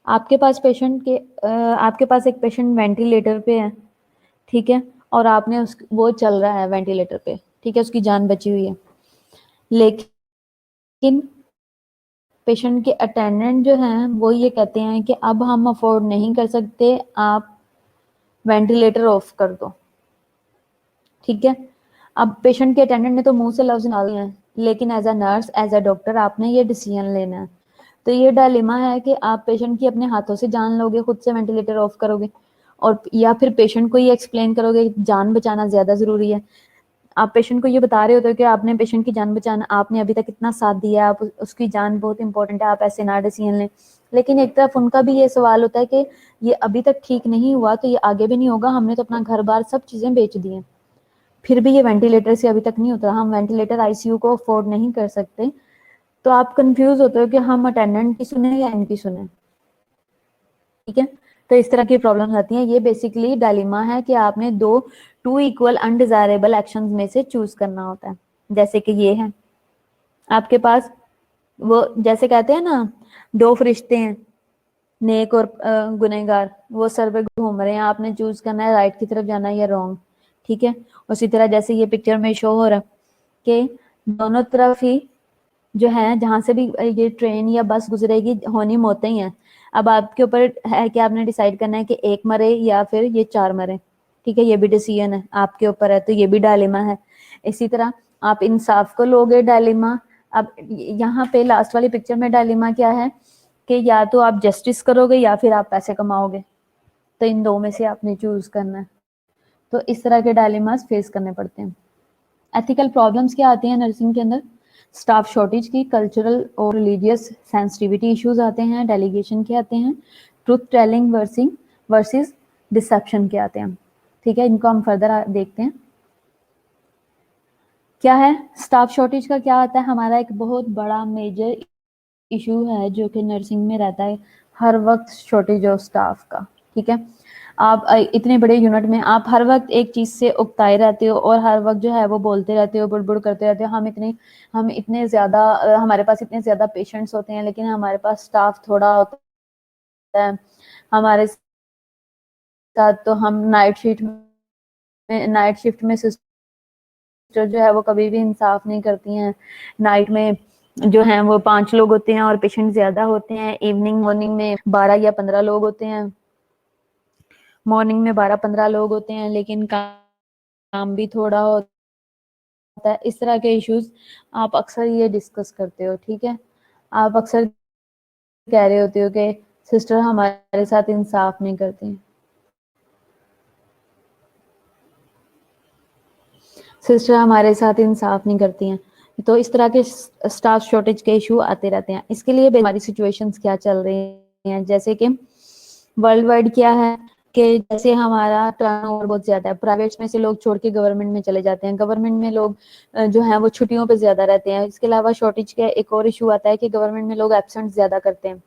आपके पास आपके पास एक पेशेंट वेंटिलेटर पे है, ठीक है, और आपने वो चल रहा है वेंटिलेटर पे, ठीक है, उसकी जान बची हुई है, लेकिन पेशेंट के अटेंडेंट जो हैं वो ये कहते हैं कि अब हम अफोर्ड नहीं कर सकते, आप वेंटिलेटर ऑफ कर दो। ठीक है, अब पेशेंट के अटेंडेंट ने तो मुंह से लफ्ज निकाल दिए हैं, लेकिन as a nurse, as a doctor आपने ये डिसीजन लेना है। तो ये डायलेमा है कि आप पेशेंट की अपने हाथों से जान लोगे, खुद से वेंटिलेटर ऑफ करोगे, और या फिर पेशेंट को ये एक्सप्लेन करोगे जान बचाना ज्यादा जरूरी है। आप पेशेंट को ये बता रहे होते हो कि आपने पेशेंट की जान बचाना, आपने अभी तक इतना साथ दिया, आप उसकी जान बहुत इंपॉर्टेंट है, आप ऐसे ना डिसीजन लें। लेकिन एक तरफ उनका भी ये सवाल होता है कि ये अभी तक ठीक नहीं हुआ तो ये आगे भी नहीं होगा, हमने तो अपना घर बार सब चीजें बेच दी हैं, फिर भी ये वेंटिलेटर से अभी तक नहीं उतरा, हम वेंटिलेटर आईसीयू को अफोर्ड नहीं कर सकते। तो आप कंफ्यूज होते हो कि हम अटेंडेंट की सुने या इनकी सुने। ठीक है, तो इस तरह की प्रॉब्लम आती हैं। ये बेसिकली डायलेमा है कि आपने टू इक्वल अनडिजायरेबल एक्शंस में से चूज करना होता है। जैसे कि ये है आपके पास, वो जैसे कहते हैं ना, दो फरिश्ते हैं, नेक और गुनहगार, वो सर पे घूम रहे हैं, आपने चूज करना है राइट की तरफ जाना है या रॉन्ग। ठीक है, उसी तरह जैसे ये पिक्चर में शो हो रहा है कि दोनों तरफ ही जो है, जहां से भी ये ट्रेन या बस गुजरेगी होनी मौतें ही हैं। अब आपके ऊपर है कि आपने डिसाइड करना है कि एक मरे या फिर ये 4 मरे। ठीक है, ये भी डिसीजन है आपके ऊपर है, तो ये भी डायलेमा है। इसी तरह आप इंसाफ को लोगे डायलेमा। अब यहाँ पे लास्ट वाली पिक्चर में डायलेमा क्या है कि या तो आप जस्टिस करोगे या फिर आप पैसे कमाओगे, तो इन दो में से आपने चूज करना है। तो इस तरह के डायलेमास फेस करने पड़ते हैं। एथिकल प्रॉब्लम्स क्या आती हैं नर्सिंग के अंदर? स्टाफ शॉर्टेज की, कल्चरल और रिलीजियस सेंसिटिविटी इश्यूज आते हैं, डेलीगेशन के आते हैं, ट्रुथ टेलिंग वर्सेस डिसेप्शन के आते हैं। ठीक है, इनको हम फर्दर देखते हैं। क्या है स्टाफ शॉर्टेज का? क्या आता है? हमारा एक बहुत बड़ा मेजर इशू है जो कि नर्सिंग में रहता है, हर वक्त शॉर्टेज ऑफ स्टाफ का। ठीक है, आप इतने बड़े यूनिट में आप हर वक्त एक चीज से उकताए रहते हो और हर वक्त जो है वो बोलते रहते हो, बुड़बुड़ करते रहते हो, हम इतने ज्यादा हमारे पास इतने ज्यादा पेशेंट्स होते हैं, लेकिन हमारे पास स्टाफ थोड़ा होता है। हमारे साथ तो हम नाइट शिफ्ट में सिस्टर जो है वो कभी भी इंसाफ नहीं करती हैं। नाइट में जो है वो 5 लोग होते हैं और पेशेंट ज्यादा होते हैं, मॉर्निंग में 12 या 15 लोग होते हैं, मॉर्निंग में 12-15 लोग होते हैं, लेकिन काम भी थोड़ा होता है, इस तरह के इश्यूज आप अक्सर ये डिस्कस करते हो, ठीक है। आप अक्सर कह रहे होते हो कि सिस्टर हमारे साथ इंसाफ नहीं करती, सिस्टर हमारे साथ इंसाफ नहीं करती हैं। तो इस तरह के स्टाफ शॉर्टेज के इशू आते रहते हैं। इसके लिए हमारी सिचुएशंस क्या चल रही हैं, जैसे कि वर्ल्ड वाइड क्या है कि जैसे हमारा टर्नओवर बहुत ज्यादा है, प्राइवेट्स में से लोग छोड़ के गवर्नमेंट में चले जाते हैं, गवर्नमेंट में लोग जो है वो छुट्टियों पे ज्यादा रहते हैं। इसके अलावा शॉर्टेज का एक और इशू आता है कि गवर्नमेंट में लोग एब्सेंट ज्यादा करते हैं,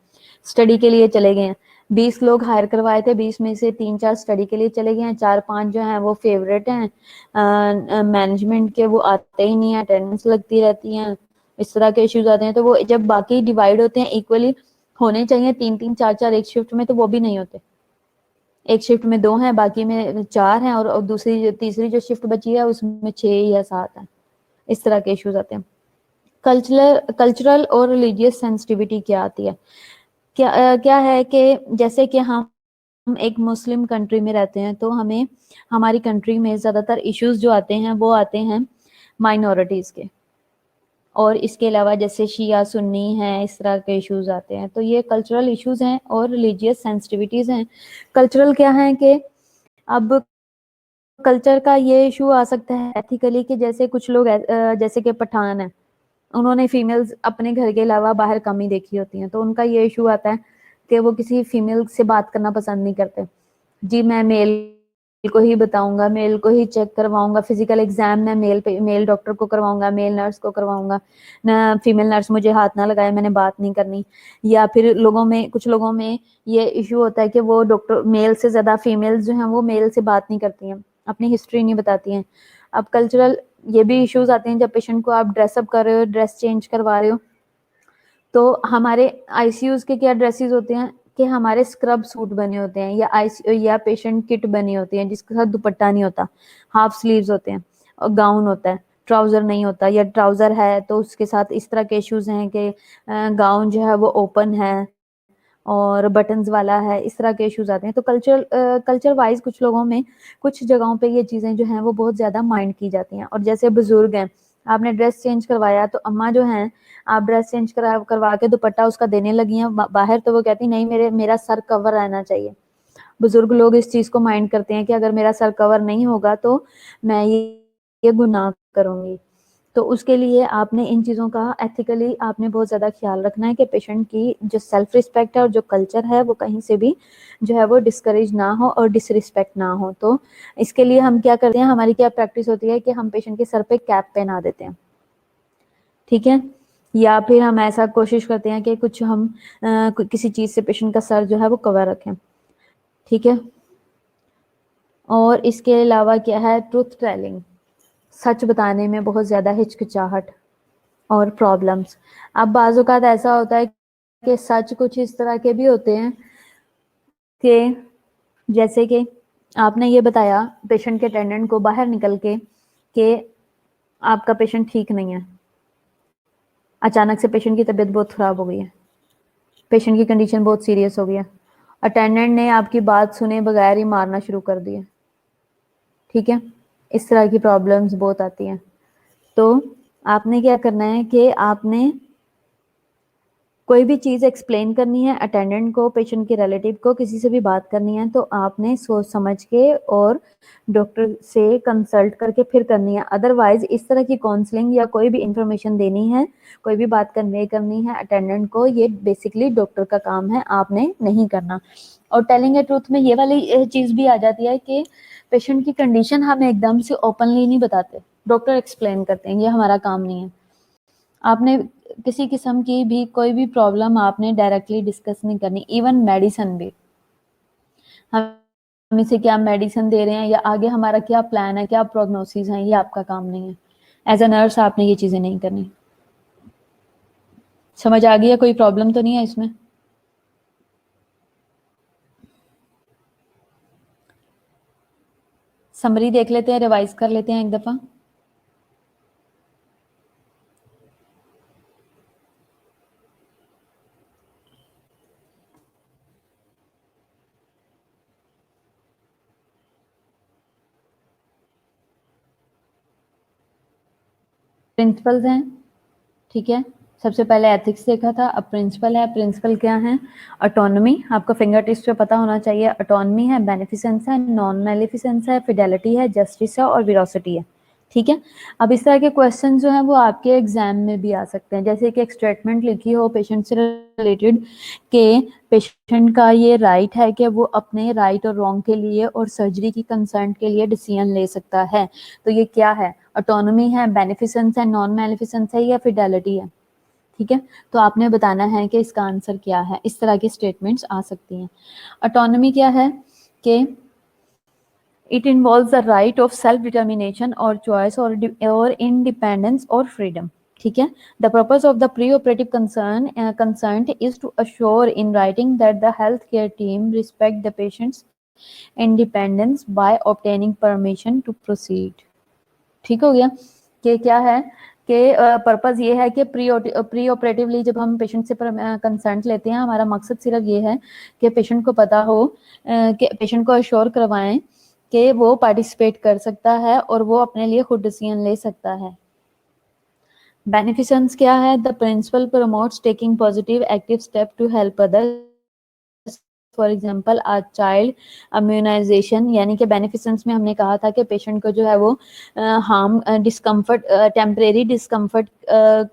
स्टडी के लिए चले गए हैं। 20 लोग हायर करवाए थे, 20 में से 3-4 स्टडी के लिए चले गए हैं, 4-5 जो हैं वो फेवरेट हैं मैनेजमेंट के, वो आते ही नहीं है, अटेंडेंस लगती रहती है, इस तरह के इश्यूज आते हैं। तो वो जब बाकी डिवाइड होते हैं इक्वली होने चाहिए 3-3 4-4 एक शिफ्ट में, तो वो भी नहीं होते। एक शिफ्ट में 2 हैं, बाकी में 4 हैं, और दूसरी तीसरी जो शिफ्ट बची है उसमें 6 या 7 हैं। इस तरह के इश्यूज आते हैं। कल्चरल और रिलीजियस सेंसिटिविटी क्या आती है, क्या है कि जैसे कि हम एक मुस्लिम कंट्री में रहते हैं, तो हमें हमारी कंट्री में ज्यादातर इश्यूज जो आते हैं वो आते हैं माइनॉरिटीज के, और इसके अलावा जैसे शिया सुन्नी हैं, इस तरह के इश्यूज आते हैं। तो ये कल्चरल इश्यूज हैं और रिलीजियस सेंसिटिविटीज हैं। कल्चरल क्या है कि अब कल्चर का ये इशू आ सकता है एथिकली कि जैसे कुछ लोग जैसे कि पठान है, उन्होंने फीमेल्स अपने घर के अलावा बाहर कम ही देखी होती हैं, तो उनका ये इशू आता है कि वो किसी फीमेल से बात करना पसंद नहीं करते। जी मैं मेल को ही बताऊंगा, मेल को ही चेक करवाऊंगा, फिजिकल एग्जाम मैं मेल डॉक्टर को करवाऊंगा, मेल नर्स को करवाऊंगा ना, फीमेल नर्स मुझे हाथ ना लगाए, मैंने बात नहीं करनी। या फिर कुछ लोगों में ये इशू होता है कि वो डॉक्टर मेल से ज्यादा फीमेल्स जो हैं वो मेल से बात नहीं करती हैं, अपनी हिस्ट्री नहीं बताती हैं। अब कल्चरल ये भी इश्यूज आते हैं जब पेशेंट को आप ड्रेसअप कर रहे हो, ड्रेस चेंज करवा रहे हो, तो हमारे आईसीयूज के क्या ड्रेसेस होते हैं कि हमारे स्क्रब सूट बने होते हैं, या आईसीयू या पेशेंट किट बनी होती है जिसके साथ दुपट्टा नहीं होता, हाफ स्लीव्स होते हैं और गाउन होता है, ट्राउजर नहीं होता, या ट्राउजर है तो उसके साथ इस तरह के इश्यूज हैं कि गाउन जो है वो ओपन है और बटन्स वाला है, इस तरह के इश्यूज आते हैं। तो कल्चर वाइज कुछ लोगों में कुछ जगहों पे ये चीजें जो हैं वो बहुत ज्यादा माइंड की जाती हैं। और जैसे बुजुर्ग हैं, आपने ड्रेस चेंज करवाया तो अम्मा जो हैं, आप ड्रेस चेंज करवा के दुपट्टा उसका देने लगी हैं बाहर, तो वो कहती नहीं मेरा सर कवर रहना चाहिए। बुजुर्ग लोग इस चीज को माइंड करते हैं कि अगर मेरा सर कवर नहीं होगा तो मैं ये गुनाह करूंगी। तो उसके लिए आपने इन चीज़ों का एथिकली आपने बहुत ज़्यादा ख्याल रखना है कि पेशेंट की जो सेल्फ रिस्पेक्ट है और जो कल्चर है वो कहीं से भी जो है वो डिस्करेज ना हो और डिसरिस्पेक्ट ना हो। तो इसके लिए हम क्या करते हैं, हमारी क्या प्रैक्टिस होती है कि हम पेशेंट के सर पे कैप पहना देते हैं, ठीक है, या फिर हम ऐसा कोशिश करते हैं कि कुछ हम किसी चीज़ से पेशेंट का सर जो है वो कवर रखें, ठीक है। और इसके अलावा क्या है, ट्रूथ टेलिंग, सच बताने में बहुत ज़्यादा हिचकिचाहट और प्रॉब्लम्स। अब बाज़-औक़ात ऐसा होता है कि सच कुछ इस तरह के भी होते हैं कि जैसे कि आपने ये बताया पेशेंट के अटेंडेंट को बाहर निकल के कि आपका पेशेंट ठीक नहीं है, अचानक से पेशेंट की तबीयत बहुत ख़राब हो गई है, पेशेंट की कंडीशन बहुत सीरियस हो गई है, अटेंडेंट ने आपकी बात सुने बगैर ही मारना शुरू कर दिया, ठीक है। इस तरह की प्रॉब्लम्स बहुत आती हैं। तो आपने क्या करना है कि आपने कोई भी चीज़ एक्सप्लेन करनी है अटेंडेंट को, पेशेंट के रिलेटिव को, किसी से भी बात करनी है तो आपने सोच समझ के और डॉक्टर से कंसल्ट करके फिर करनी है। अदरवाइज इस तरह की काउंसलिंग या कोई भी इंफॉर्मेशन देनी है, कोई भी बात कन्वे करनी है अटेंडेंट को, ये बेसिकली डॉक्टर का काम है, आपने नहीं करना। और टेलिंग ए ट्रूथ में ये वाली चीज़ भी आ जाती है कि पेशेंट की कंडीशन हम एकदम से ओपनली नहीं बताते, डॉक्टर एक्सप्लेन करते हैं, ये हमारा काम नहीं है। आपने किसी किस्म की भी कोई भी प्रॉब्लम आपने डायरेक्टली डिस्कस नहीं करनी, इवन मेडिसिन भी, हम इसे क्या मेडिसिन दे रहे हैं या आगे हमारा क्या प्लान है, क्या प्रोग्नोसिस है, ये आपका काम नहीं है। एज अ नर्स आपने ये चीज़ें नहीं करनी। समझ आ गई है? कोई प्रॉब्लम तो नहीं है इसमें? समरी देख लेते हैं, रिवाइज कर लेते हैं एक दफ़ा। प्रिंसिपल्स हैं, ठीक है। सबसे पहले एथिक्स देखा था, अब प्रिंसिपल है। प्रिंसिपल क्या है? ऑटोनॉमी, आपको फिंगर टिप्स पे पता होना चाहिए। ऑटोनॉमी है, बेनिफिसेंस है, नॉन मेलिफिसेंस है, फिडेलिटी है, जस्टिस है और वेरोसिटी है, ठीक है। अब इस तरह के क्वेश्चन जो हैं वो आपके एग्जाम में भी आ सकते हैं, जैसे कि एक स्टेटमेंट लिखी हो पेशेंट से रिलेटेड कि पेशेंट का ये राइट है कि वो अपने राइट और रॉन्ग के लिए और सर्जरी की कंसर्न के लिए डिसीजन ले सकता है। तो ये क्या है? ऑटोनॉमी है, बेनिफिसेंस है, नॉन मेलिफिसेंस है या फिडेलिटी है, ठीक है। तो आपने बताना है कि इसका आंसर क्या है। इस तरह की स्टेटमेंट्स आ सकती हैं। ऑटोनॉमी क्या है कि it involves the right of self determination or choice or independence or freedom, ठीक है। The purpose of the preoperative consent is to assure in writing that the healthcare team respect the patient's independence by obtaining permission to proceed, ठीक हो गया। कि क्या है कि पर्पस ये है कि प्री ऑपरेटिवली जब हम पेशेंट से कंसर्ट लेते हैं, हमारा मकसद सिर्फ ये है कि पेशेंट को पता हो कि पेशेंट को अश्योर करवाएं कि वो पार्टिसिपेट कर सकता है और वो अपने लिए खुद डिसीजन ले सकता है। बेनिफिसेंस क्या है? The principle promotes taking positive active step to help others, for example a child immunization, यानी कि बेनिफिसेंस में हमने कहा था कि पेशेंट को जो है वो हार्म डिस्कम्फर्ट टेम्परेरी डिस्कम्फर्ट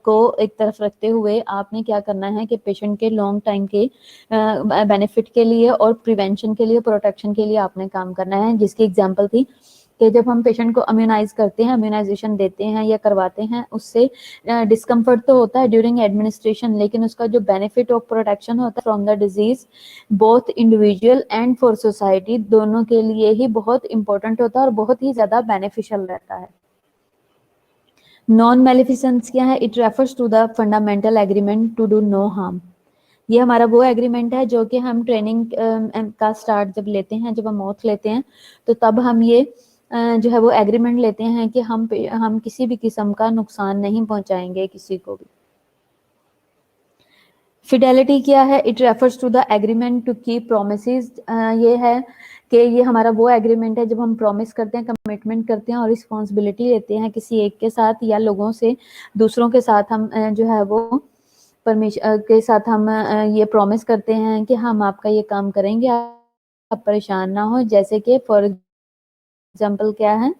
को एक तरफ रखते हुए आपने क्या करना है कि पेशेंट के लॉन्ग टाइम के बेनिफिट के लिए और प्रिवेंशन के लिए, प्रोटेक्शन के लिए आपने काम करना है। जिसकी एग्जांपल थी कि जब हम पेशेंट को इम्यूनाइज करते हैं, इम्यूनाइजेशन देते हैं या करवाते हैं, उससे डिस्कम्फर्ट तो होता है ड्यूरिंग एडमिनिस्ट्रेशन, लेकिन उसका जो बेनिफिट ऑफ प्रोटेक्शन होता है from the disease both individual and for society, दोनों के लिए ही बहुत इंपॉर्टेंट होता है और बहुत ही ज्यादा बेनिफिशियल रहता है। नॉन मेलिफिसेंस क्या है? It refers to the fundamental agreement to do no harm. ये हमारा वो एग्रीमेंट है जो कि हम ट्रेनिंग का स्टार्ट जब लेते हैं, जब हम ऑथ लेते हैं, तो तब हम ये जो है वो एग्रीमेंट लेते हैं कि हम किसी भी किस्म का नुकसान नहीं पहुंचाएंगे किसी को भी। फिडेलिटी क्या है? It refers to the agreement to keep promises. ये है कि ये हमारा वो एग्रीमेंट है जब हम प्रॉमिस करते हैं, कमिटमेंट करते हैं और रिस्पॉन्सिबिलिटी लेते हैं किसी एक के साथ या लोगों से, दूसरों के साथ हम जो है वो परमिशन के साथ हम ये प्रॉमिस करते हैं कि हम आपका ये काम करेंगे, आप परेशान ना हो। जैसे कि फॉर एग्जाम्पल क्या है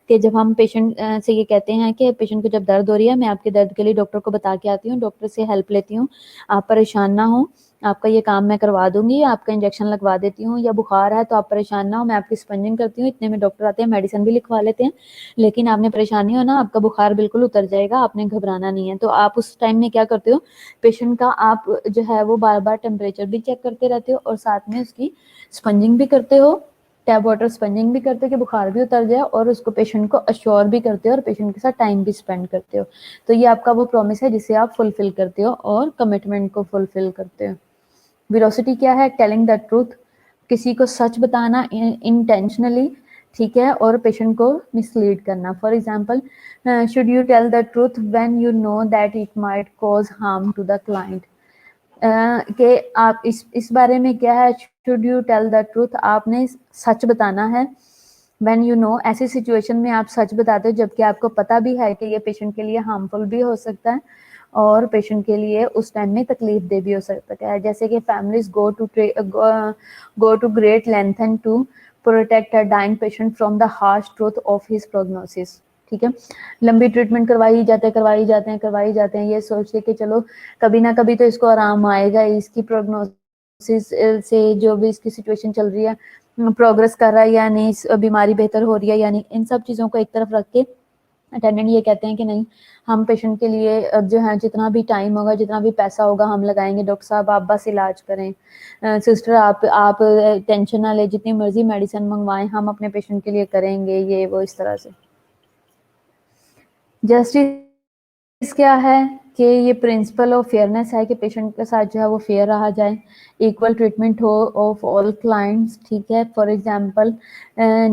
कि जब हम पेशेंट से ये कहते हैं कि पेशेंट को जब दर्द हो रही है, मैं आपके दर्द के लिए डॉक्टर को बता के आती हूँ, डॉक्टर से हेल्प लेती हूँ, आप परेशान ना हो, आपका ये काम मैं करवा दूंगी, आपका इंजेक्शन लगवा देती हूँ, या बुखार है तो आप परेशान ना हो, मैं आपकी स्पंजिंग करती हूँ, इतने में डॉक्टर आते हैं, मेडिसिन भी लिखवा लेते हैं, लेकिन आपने परेशान नहीं होना, आपका बुखार बिल्कुल उतर जाएगा, आपने घबराना नहीं है। तो आप उस टाइम में क्या करते हो? पेशेंट का आप जो है वो बार बार टेम्परेचर भी चेक करते रहते हो और साथ में उसकी स्पंजिंग भी करते हो, टैब वाटर स्पंजिंग भी करते हो कि बुखार भी उतर जाए, और उसको पेशेंट को अश्योर भी करते हो और पेशेंट के साथ टाइम भी स्पेंड करते हो। तो ये आपका वो प्रॉमिस है जिसे आप फुलफिल करते हो और कमिटमेंट को फुलफिल करते हो। वेरोसिटी क्या है? टेलिंग द ट्रूथ, किसी को सच बताना इंटेंशनली, ठीक है, और पेशेंट को मिसलीड करना। For example, should you tell the truth when you know that it might cause harm to the client. कि आप इस बारे में क्या है? Should you tell the truth, आपने सच बताना है। व्हेन यू नो, ऐसी सिचुएशन में आप सच बताते हो जबकि आपको पता भी है कि ये पेशेंट के लिए हार्मफुल भी हो सकता है और पेशेंट के लिए उस टाइम में तकलीफ दे भी हो सकता है। जैसे कि families go to great length and to protect a dying patient from the harsh truth of his prognosis, ठीक है। लंबी ट्रीटमेंट करवाई जाते हैं ये सोच के कि चलो कभी ना कभी तो इसको आराम आएगा, इसकी प्रोग्नोसिस से जो भी इसकी सिचुएशन चल रही है, प्रोग्रेस कर रहा है या नहीं, बीमारी बेहतर हो रही है या नहीं, इन सब चीज़ों को एक तरफ रख के अटेंडेंट ये कहते हैं कि नहीं, हम पेशेंट के लिए अब जो है जितना भी टाइम होगा, जितना भी पैसा होगा हम लगाएंगे, डॉक्टर साहब आप बस इलाज करें, सिस्टर आप टेंशन ना ले, जितनी मर्जी मेडिसिन मंगवाएं, हम अपने पेशेंट के लिए करेंगे, ये वो इस तरह से। जस्टिस क्या है? कि ये प्रिंसिपल ऑफ फेयरनेस है कि पेशेंट के साथ जो है वो फेयर रहा जाए, इक्वल ट्रीटमेंट हो ऑफ ऑल क्लाइंट्स, ठीक है। फॉर एग्जांपल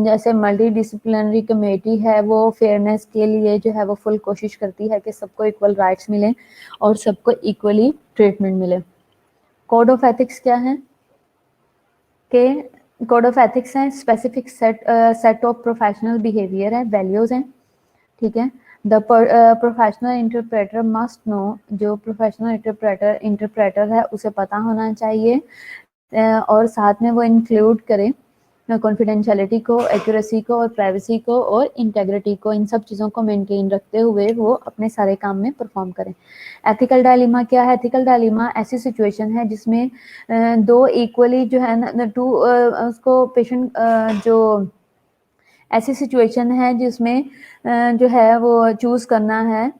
जैसे मल्टी डिसिप्लिनरी कमेटी है, वो फेयरनेस के लिए जो है वो फुल कोशिश करती है कि सबको इक्वल राइट्स मिले और सबको इक्वली ट्रीटमेंट मिले। कोड ऑफ एथिक्स क्या है? कि कोड ऑफ एथिक्स है specific set of professional behaviour है, वैल्यूज हैं, ठीक है। The professional interpreter must know, जो प्रोफेशनल इंटरप्रेटर है उसे पता होना चाहिए, और साथ में वो इंक्लूड करें कॉन्फिडेंशियलिटी को, एक्यूरेसी को और प्राइवेसी को और इंटेग्रिटी को, इन सब चीज़ों को मेंटेन रखते हुए वो अपने सारे काम में परफॉर्म करें। एथिकल डायलेमा क्या है? एथिकल डायलेमा ऐसी सिचुएशन है जिसमें दो इक्वली जो है ना, टू उसको पेशेंट जो ऐसी सिचुएशन है जिसमें जो है वो चूज करना है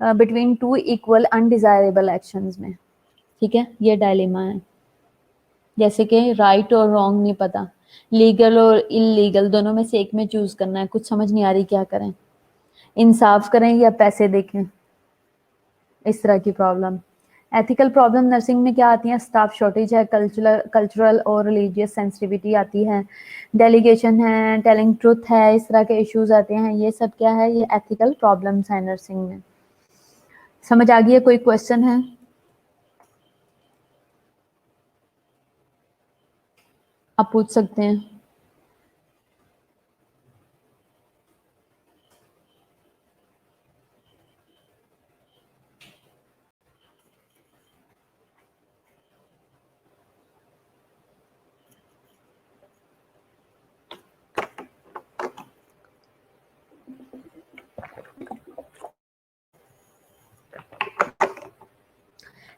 between two equal undesirable actions में, ठीक है, ये डायलेमा है। जैसे कि राइट और रॉन्ग नहीं पता, लीगल और इलीगल दोनों में से एक में चूज करना है, कुछ समझ नहीं आ रही क्या करें, इंसाफ करें या पैसे देखें, इस तरह की प्रॉब्लम। एथिकल प्रॉब्लम नर्सिंग में क्या आती है? स्टाफ शॉर्टेज है, कल्चरल और रिलीजियस सेंसिटिविटी आती है, डेलीगेशन है, टेलिंग ट्रुथ है, इस तरह के इश्यूज आते हैं। ये सब क्या है? ये एथिकल प्रॉब्लम्स है नर्सिंग में। समझ आ गई है? कोई क्वेश्चन है? आप पूछ सकते हैं।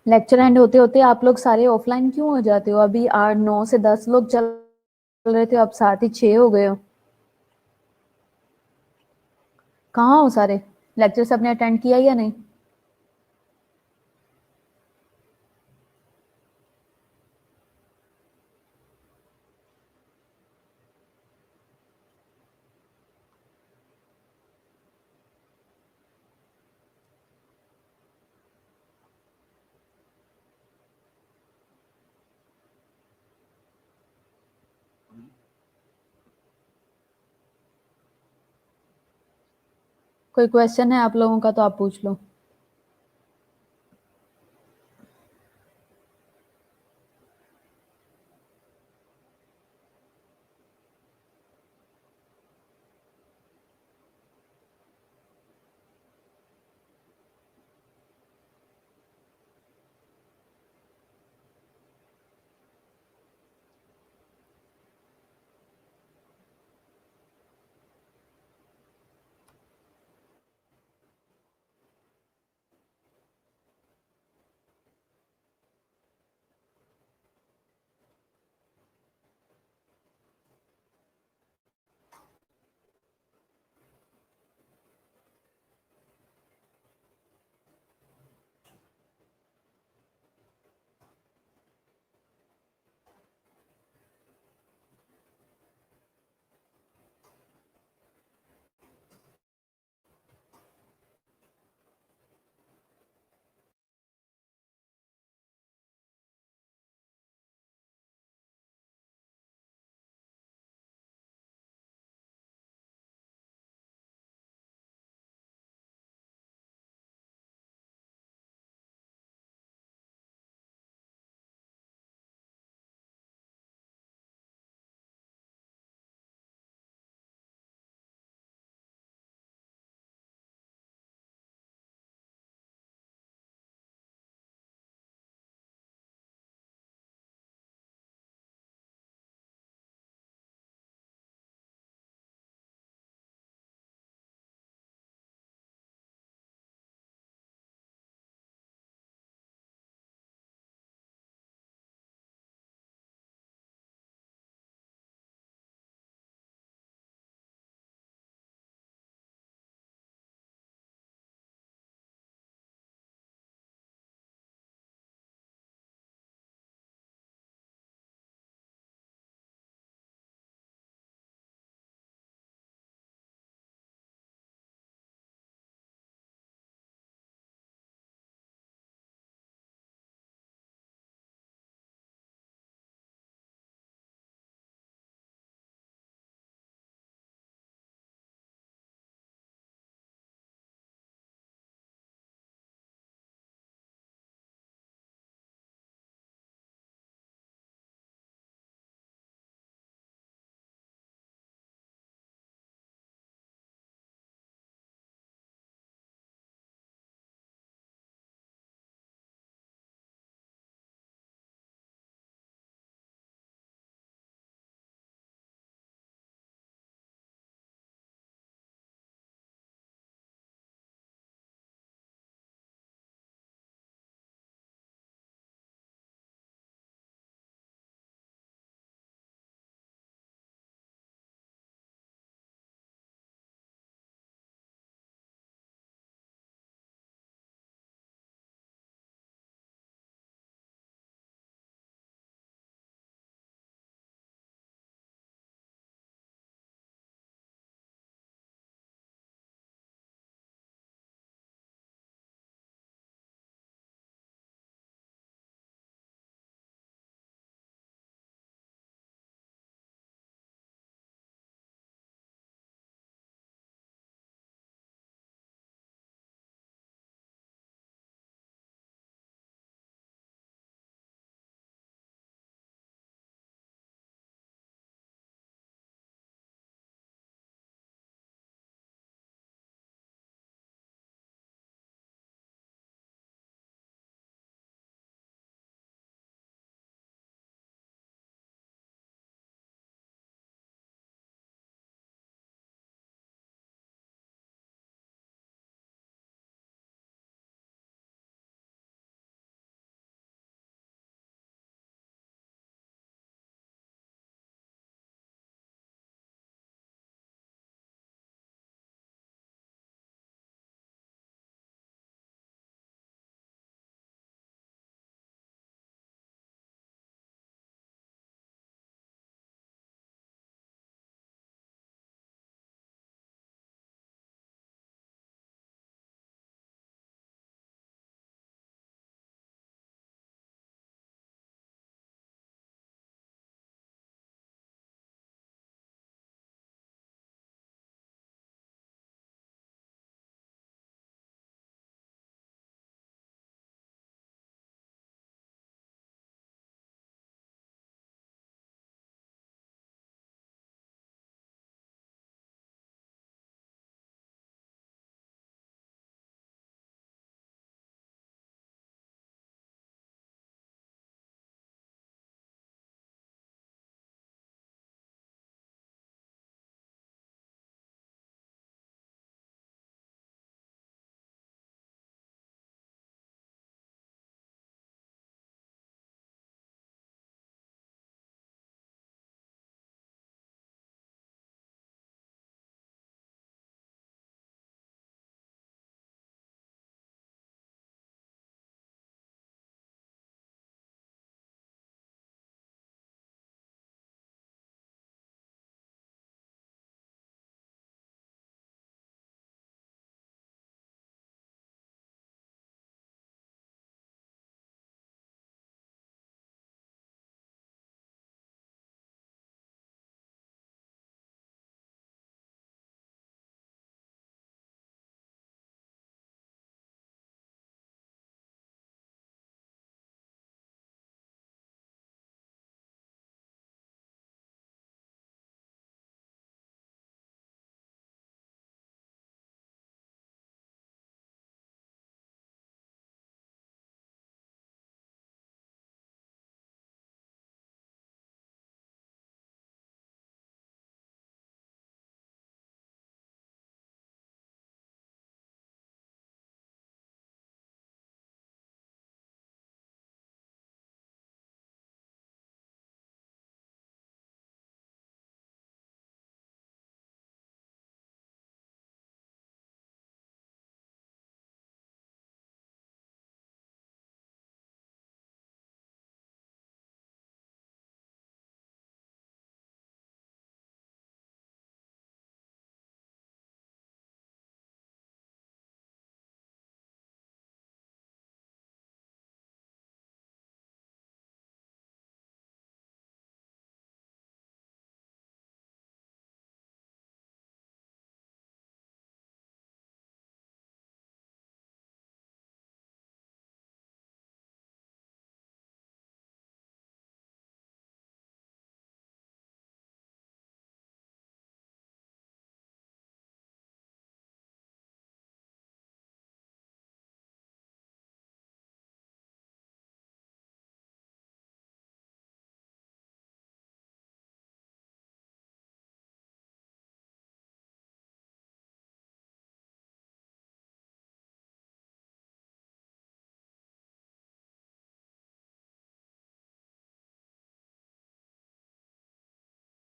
लेक्चर एंड होते होते आप लोग सारे ऑफलाइन क्यों हो जाते हो? अभी 8 9 से 10 लोग चल रहे थे, अब 7 ही 6 हो गए हो। कहाँ हो सारे? लेक्चर से आपने अटेंड किया या नहीं? कोई क्वेश्चन है आप लोगों का तो आप पूछ लो।